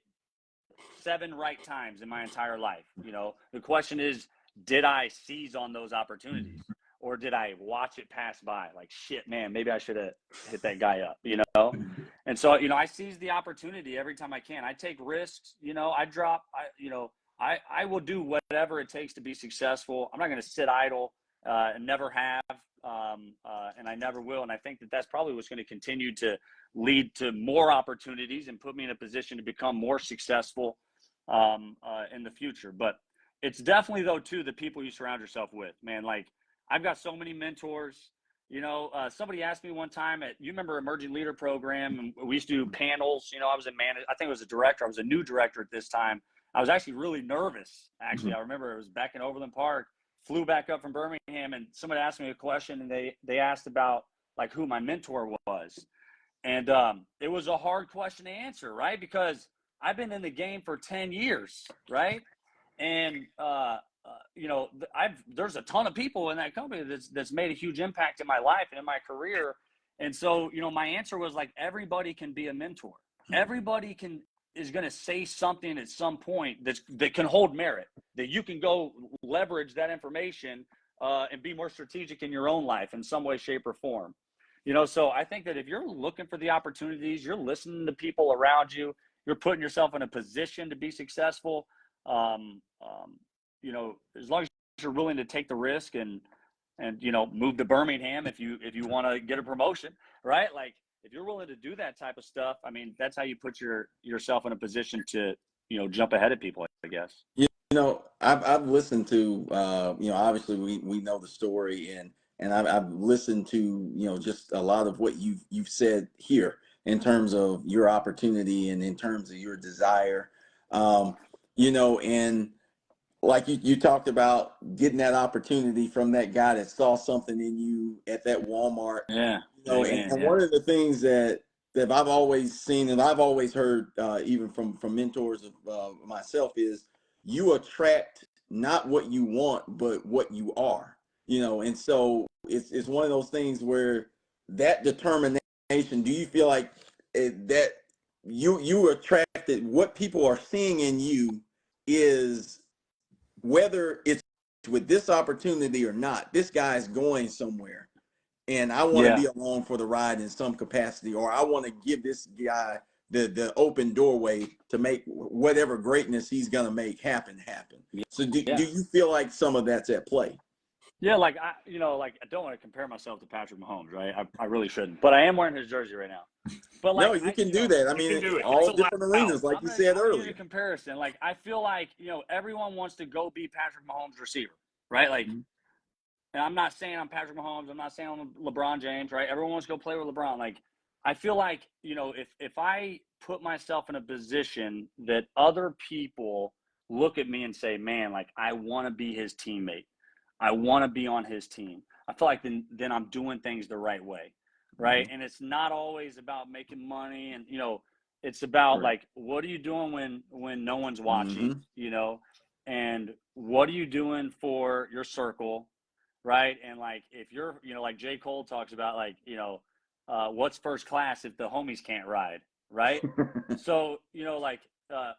7 right times in my entire life. You know, the question is, did I seize on those opportunities, or did I watch it pass by? Like, shit, man, maybe I should have hit that guy up, you know? And so, you know, I seize the opportunity every time I can. I take risks, you know, I will do whatever it takes to be successful. I'm not going to sit idle and never have, and I never will. And I think that that's probably what's going to continue to lead to more opportunities and put me in a position to become more successful in the future. But it's definitely, though, too, the people you surround yourself with, man. Like, I've got so many mentors. You know, somebody asked me one time you remember Emerging Leader Program, and we used to do panels. You know, I think it was a director. I was a new director at this time. I was actually really nervous. Actually, I remember it was back in Overland Park, flew back up from Birmingham, and somebody asked me a question, and they asked about like who my mentor was. And it was a hard question to answer, right? Because I've been in the game for 10 years, right? And, you know, there's a ton of people in that company that's made a huge impact in my life and in my career. And so, you know, my answer was like, everybody can be a mentor. Everybody is going to say something at some point that can hold merit, that you can go leverage that information and be more strategic in your own life in some way, shape, or form. You know, so I think that if you're looking for the opportunities, you're listening to people around you, you're putting yourself in a position to be successful. You know, as long as you're willing to take the risk and you know, move to Birmingham if you want to get a promotion, right? Like, if you're willing to do that type of stuff, I mean, that's how you put yourself in a position to, you know, jump ahead of people, I guess. You know, I've listened to you know, obviously we know the story, and I've listened to, you know, just a lot of what you've said here in terms of your opportunity and in terms of your desire, you know, and like you talked about getting that opportunity from that guy that saw something in you at that Walmart. Yeah. You know, and one of the things that I've always seen and I've always heard, even from mentors of myself, is you attract not what you want, but what you are. You know, and so it's one of those things where that determination. Do you feel like that you attracted what people are seeing in you is, whether it's with this opportunity or not, this guy's going somewhere, and I want to be along for the ride in some capacity, or I want to give this guy the open doorway to make whatever greatness he's going to make happen. So do you feel like some of that's at play? Yeah, like I don't want to compare myself to Patrick Mahomes, right? I really shouldn't, but I am wearing his jersey right now. But like, no, you can do that. I mean, all different arenas, like you said earlier. A comparison, like I feel like, you know, everyone wants to go be Patrick Mahomes' receiver, right? Like, and I'm not saying I'm Patrick Mahomes. I'm not saying I'm LeBron James, right? Everyone wants to go play with LeBron. Like, I feel like, you know, if I put myself in a position that other people look at me and say, man, like I want to be his teammate, I want to be on his team, I feel like then I'm doing things the right way. Right. And it's not always about making money, and, you know, it's about like, what are you doing when no one's watching, you know, and what are you doing for your circle, right? And like if you're, like J. Cole talks about, like, what's first class if the homies can't ride, right? So, like,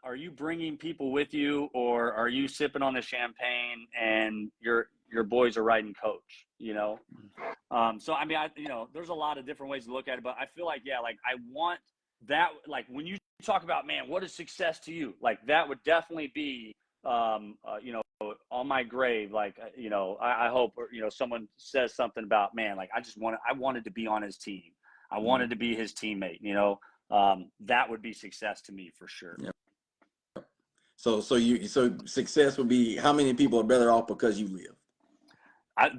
are you bringing people with you, or are you sipping on the champagne and your boys are riding coach, So I mean, there's a lot of different ways to look at it, but I feel like, yeah, like I want that, like when you talk about, man, what is success to you? Like that would definitely be, on my grave. Like, I hope, someone says something about, man, like I wanted to be on his team. I wanted to be his teammate, that would be success to me for sure. Yeah. So success would be how many people are better off because you live.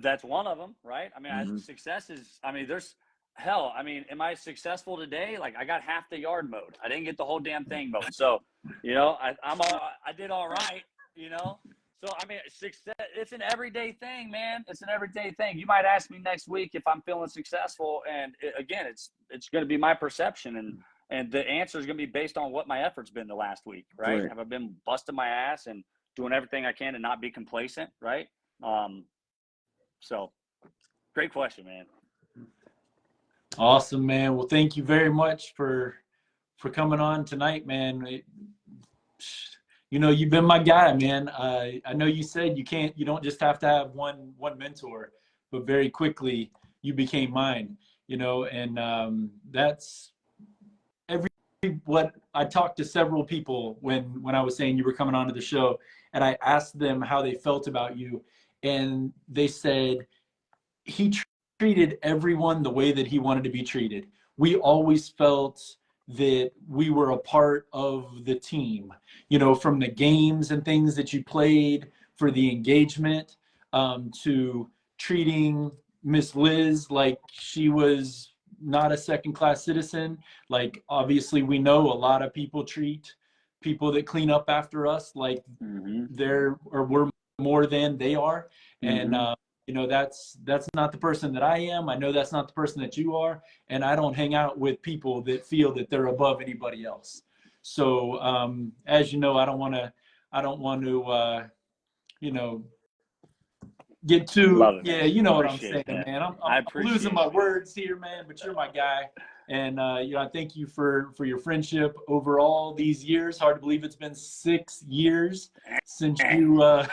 That's one of them, right? I mean, success is, I mean, there's hell. I mean, am I successful today? Like I got half the yard mowed. I didn't get the whole damn thing mowed. So, I did all right, So, I mean, success, it's an everyday thing, man. It's an everyday thing. You might ask me next week if I'm feeling successful. And again, it's going to be my perception. And the answer is going to be based on what my effort's been the last week, right? Have I been busting my ass and doing everything I can to not be complacent, right? So great question, man. Awesome, man. Well, thank you very much for coming on tonight, man. You've been my guy, man. I know you said you don't just have to have one mentor, but very quickly you became mine, and that's what I talked to several people when I was saying you were coming onto the show, and I asked them how they felt about you, and they said he treated everyone the way that he wanted to be treated. We always felt that we were a part of the team, from the games and things that you played, for the engagement, to treating Miss Liz like she was not a second-class citizen. Like, obviously, we know a lot of people treat people that clean up after us like we're more than they are. And, that's not the person that I am. I know that's not the person that you are. And I don't hang out with people that feel that they're above anybody else. So, as you know, I don't want to, get too, you know what I'm saying, man. I'm losing my words here, man, but you're my guy. And, I thank you for your friendship over all these years. Hard to believe it's been 6 years since you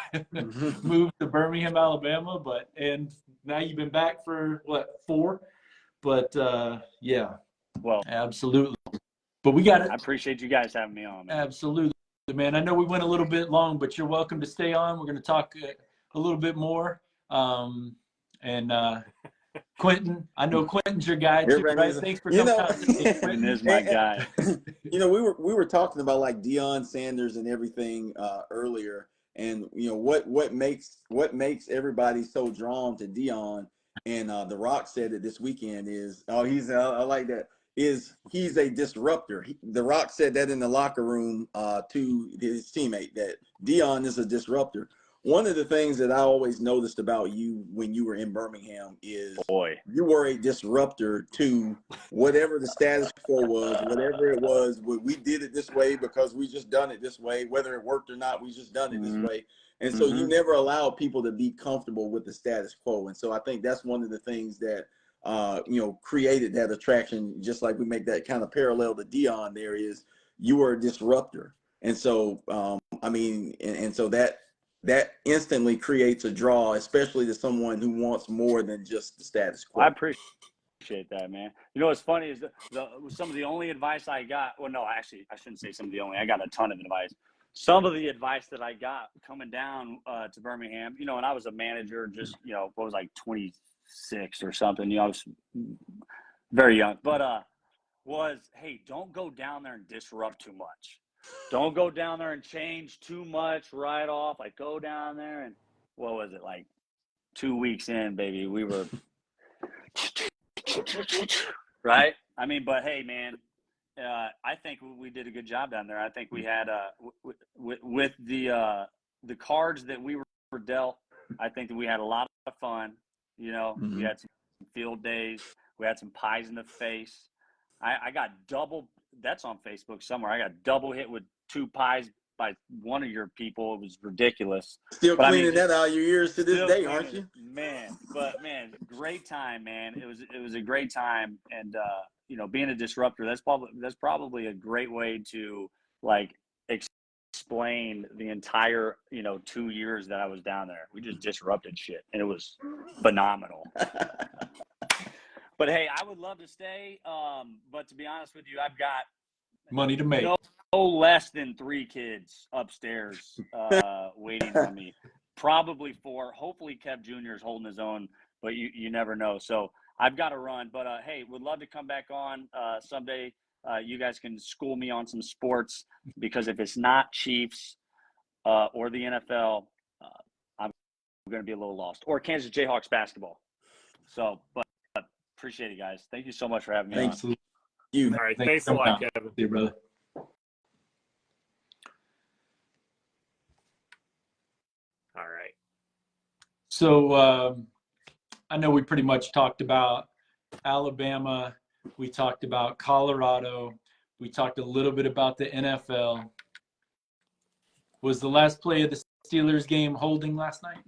moved to Birmingham, Alabama, and now you've been back for, 4? But, yeah, well, absolutely. But we got it. I appreciate you guys having me on, man. Absolutely, man. I know we went a little bit long, but you're welcome to stay on. We're going to talk a little bit more. Quentin, I know Quentin's your guy too, right? Thanks for coming out. Quentin is my guy. We were talking about like Deion Sanders and everything earlier, and what makes everybody so drawn to Deion, and The Rock said it this weekend is I like that, is he's a disruptor. The Rock said that in the locker room to his teammate, that Deion is a disruptor. One of the things that I always noticed about you when you were in Birmingham is you were a disruptor to whatever the status quo was, whatever it was. We did it this way because we just done it this way. Whether it worked or not, we just done it this way. And so you never allowed people to be comfortable with the status quo. And so I think that's one of the things that, created that attraction, just like we make that kind of parallel to Deion there, is you were a disruptor. And so, so that instantly creates a draw, especially to someone who wants more than just the status quo. I appreciate that, man. What's funny is some of the only advice I got. Well, no, actually, I shouldn't say some of the only. I got a ton of advice. Some of the advice that I got coming down to Birmingham, and I was a manager, just what was like 26 or something. I was very young, but was, hey, don't go down there and disrupt too much. Don't go down there and change too much right off. Like, go down there and, what was it, like 2 weeks in, baby, we were right? I mean, but hey, man, I think we did a good job down there. I think we had with the cards that we were dealt, I think that we had a lot of fun. We had some field days. We had some pies in the face. I got double. That's on Facebook somewhere. I got double hit with 2 pies by one of your people. It was ridiculous. Still But, cleaning that out of your ears to this day, aren't you? Man, great time, man. It was a great time, and you know, being a disruptor, that's probably a great way to like explain the entire, you know, 2 years that I was down there. We just disrupted shit, and it was phenomenal. But hey, I would love to stay, but to be honest with you, I've got money to make. No less than 3 kids upstairs waiting on me. Probably 4. Hopefully Kev Jr. is holding his own, but you never know. So I've got to run. But, hey, would love to come back on someday. You guys can school me on some sports, because if it's not Chiefs or the NFL, I'm going to be a little lost. Or Kansas Jayhawks basketball. So, but appreciate it, guys. Thank you so much for having me on. You. All right. Thanks a lot, Kevin. See you, brother. All right. So I know we pretty much talked about Alabama. We talked about Colorado. We talked a little bit about the NFL. Was the last play of the Steelers game holding last night?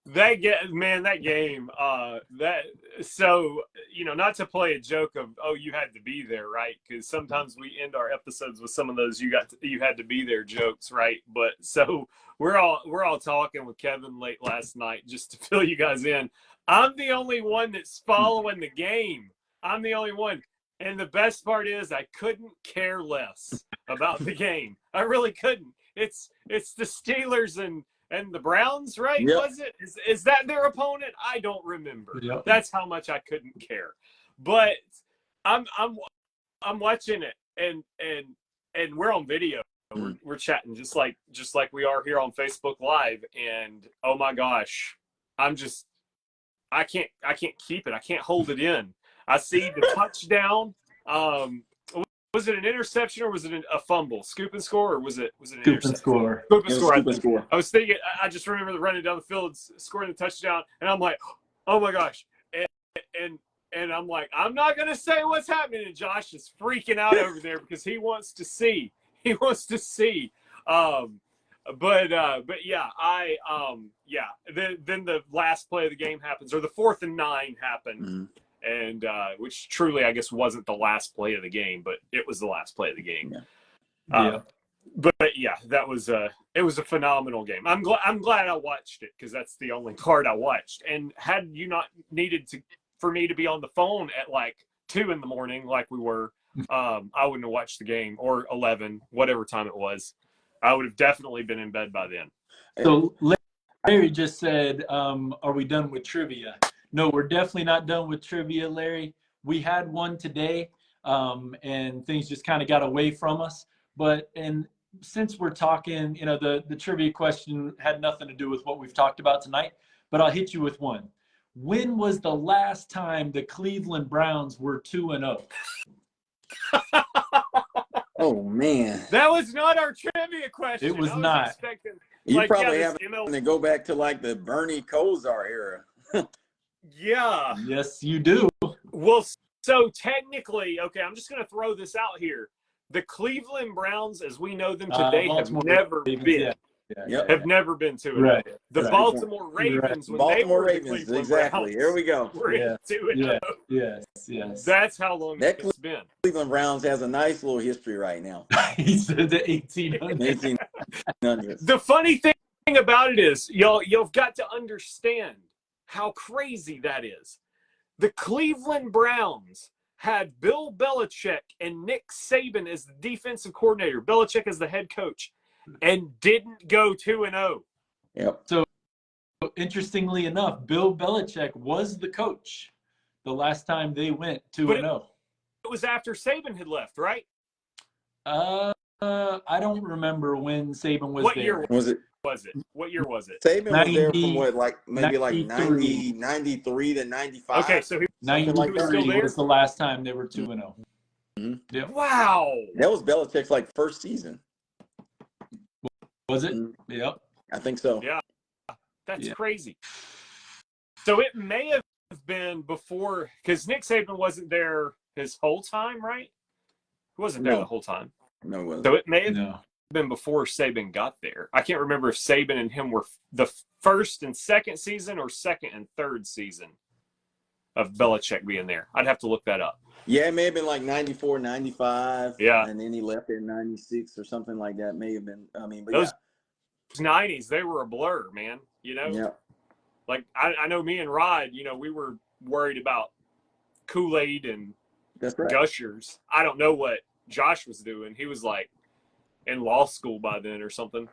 That game, so, you know, not to play a joke of, oh, you had to be there, right? Because sometimes we end our episodes with some of those you had to be there jokes, right? But so we're all talking with Kevin late last night just to fill you guys in. I'm the only one that's following the game. I'm the only one. And the best part is I couldn't care less about the game. I really couldn't. It's the Steelers and the Browns, right? Yep. Was it? Is that their opponent? I don't remember. Yep. That's how much I couldn't care. But I'm watching it, and we're on video. We're chatting just like we are here on Facebook Live. And oh my gosh, I can't keep it. I can't hold it in. I see the touchdown. Was it an interception or was it a fumble? Scoop and score, or was it an interception? Score. Scoop and score. Scoop and score. I was thinking, I just remember the running down the field, scoring the touchdown, and I'm like, oh my gosh. And I'm like, I'm not going to say what's happening. And Josh is freaking out over there because he wants to see. He wants to see. But yeah, then the last play of the game happens, or the 4th and 9 happened. Mm-hmm. And which truly, I guess, wasn't the last play of the game, but it was the last play of the game. Yeah. But yeah, it was a phenomenal game. I'm glad I watched it, because that's the only part I watched. And had you not needed for me to be on the phone at like 2 a.m, like we were, I wouldn't have watched the game, or 11, whatever time it was. I would have definitely been in bed by then. So Larry just said, are we done with trivia? No, we're definitely not done with trivia, Larry. We had one today, and things just kind of got away from us. And since we're talking, you know, the trivia question had nothing to do with what we've talked about tonight, but I'll hit you with one. When was the last time the Cleveland Browns were 2-0? Oh, man. That was not our trivia question. It was I was not. Expecting, You like, probably yeah, have to go back to like the Bernie Kosar era. Yeah. Yes, you do. Well, so technically, okay, I'm just going to throw this out here. The Cleveland Browns, as we know them today, have never been. Have never been to it. Right. The Baltimore Ravens, when Baltimore they were Ravens, the exactly. Browns, Here we go. were into it. Yes. That's how long it's been. Cleveland Browns has a nice little history right now. He said the 1800s. 1800s. The funny thing about it is, you've got to understand how crazy that is. The Cleveland Browns had Bill Belichick and Nick Saban as the defensive coordinator, Belichick as the head coach, and didn't go 2-0. Yep. So, interestingly enough, Bill Belichick was the coach the last time they went 2-0. It was after Saban had left, right? Uh, I don't remember when Saban was What there. year was it? What year was it? Saban was there from what, like maybe 93. 93 to 95. Okay, so he 93 was still there? was the last time they were 2-0. Mm-hmm. Yep. Wow. That was Belichick's like first season. Was it? Mm-hmm. Yep. I think so. Yeah. That's crazy. So it may have been before, because Nick Saban wasn't there his whole time, right? He wasn't there the whole time. No, it wasn't. So it may have been before Saban got there. I can't remember if Saban and him were the first and second season or second and third season of Belichick being there. I'd have to look that up. Yeah, it may have been like 94, 95. Yeah. And then he left in 96 or something like that. May have been, I mean, but those 90s, they were a blur, man. You know? Yeah. Like, I know me and Rod, you know, we were worried about Kool-Aid and That's right. Gushers. I don't know what Josh was doing. He was like in law school by then or something.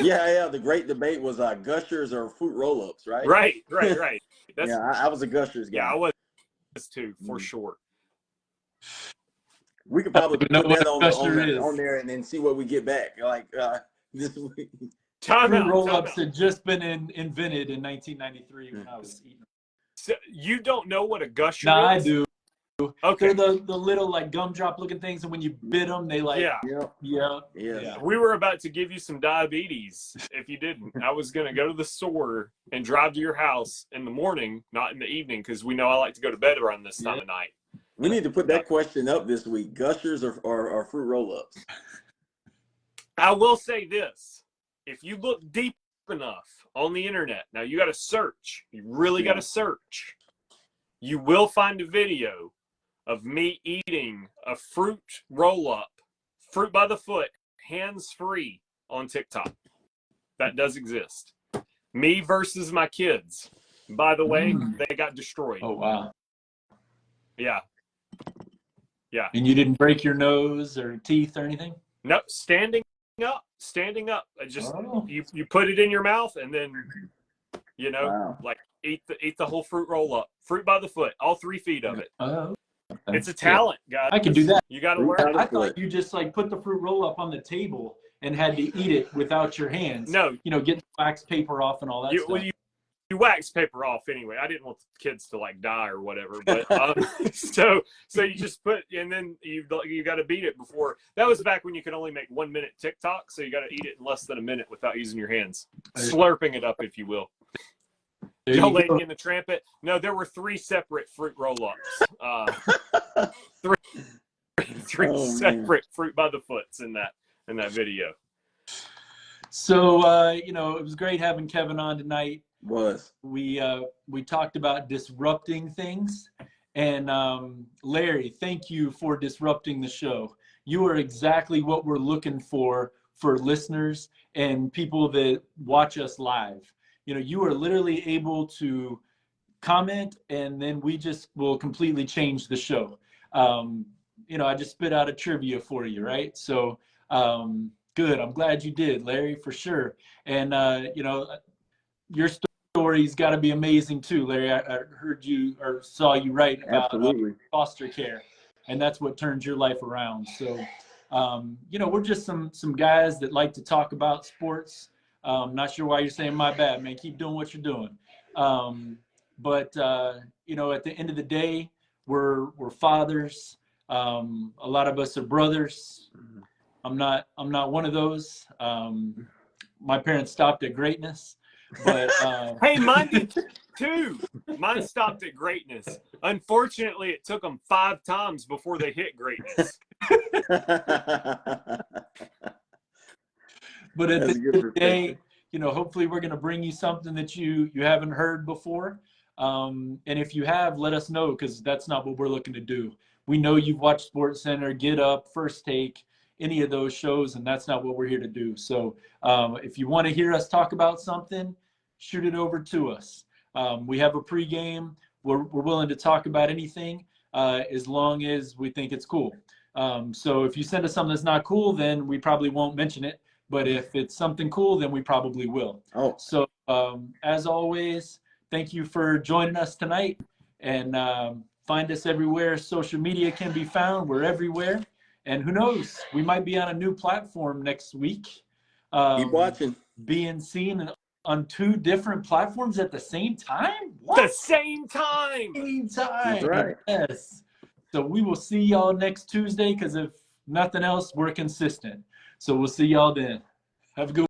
Yeah. The great debate was Gushers or fruit roll-ups, right? Right. That's, yeah, I was a Gushers guy. Yeah, I was too, for sure. We could probably put that on there and then see what we get back. Like this week. Fruit roll-ups had just been invented in 1993 when I was eating. So you don't know what a Gusher is? I do. Okay. They're the little like gumdrop looking things, and when you bit them, they like yeah. We were about to give you some diabetes if you didn't. I was going to go to the store and drive to your house in the morning, not in the evening, because we know I like to go to bed around this time of night. We need to put that question up this week: Gushers or fruit roll-ups? I will say this: if you look deep enough on the internet, now you got to search. You really got to search. You will find a video of me eating a fruit roll-up, fruit by the foot, hands-free on TikTok. That does exist. Me versus my kids. By the way, they got destroyed. Oh, wow. Yeah. And you didn't break your nose or teeth or anything? No, standing up. I just you put it in your mouth and then, you know, like eat the whole fruit roll-up. Fruit by the foot, all 3 feet of it. It's a talent, guys. I can do that. You got to learn. I thought you just like put the fruit roll up on the table and had to eat it without your hands. No, you know, get the wax paper off and all that stuff. Well, you wax paper off anyway. I didn't want the kids to like die or whatever, but so you just put, and then you got to beat it before. That was back when you could only make 1 minute TikTok, so you got to eat it in less than a minute without using your hands, slurping it up, if you will. Joe Lady and the Trampet. No, there were 3 separate fruit roll-ups. Three separate fruit by the foots in that video. So you know, it was great having Kevin on tonight. We talked about disrupting things, and Larry, thank you for disrupting the show. You are exactly what we're looking for listeners and people that watch us live. You know, you are literally able to comment, and then we just will completely change the show. You know, I just spit out a trivia for you, right? So good. I'm glad you did, Larry, for sure. And you know, your story's got to be amazing too, Larry. I heard you or saw you write about foster care, and that's what turned your life around. So you know, we're just some guys that like to talk about sports. Not sure why you're saying my bad, man. Keep doing what you're doing. But you know, at the end of the day, we're fathers. A lot of us are brothers. I'm not one of those. My parents stopped at greatness, but hey, mine did too. Mine stopped at greatness. Unfortunately, it took them 5 times before they hit greatness. But at the end of the day, you know, hopefully we're going to bring you something that you haven't heard before. And if you have, let us know, because that's not what we're looking to do. We know you've watched SportsCenter, Get Up, First Take, any of those shows, and that's not what we're here to do. So if you want to hear us talk about something, shoot it over to us. We have a pregame. We're willing to talk about anything as long as we think it's cool. So if you send us something that's not cool, then we probably won't mention it. But if it's something cool, then we probably will. So as always, thank you for joining us tonight. And find us everywhere social media can be found. We're everywhere. And who knows, we might be on a new platform next week. Keep watching. Being seen on 2 different platforms at the same time? What? The same time. Same time. That's right. Yes. So we will see y'all next Tuesday, because if nothing else, we're consistent. So we'll see y'all then. Have a good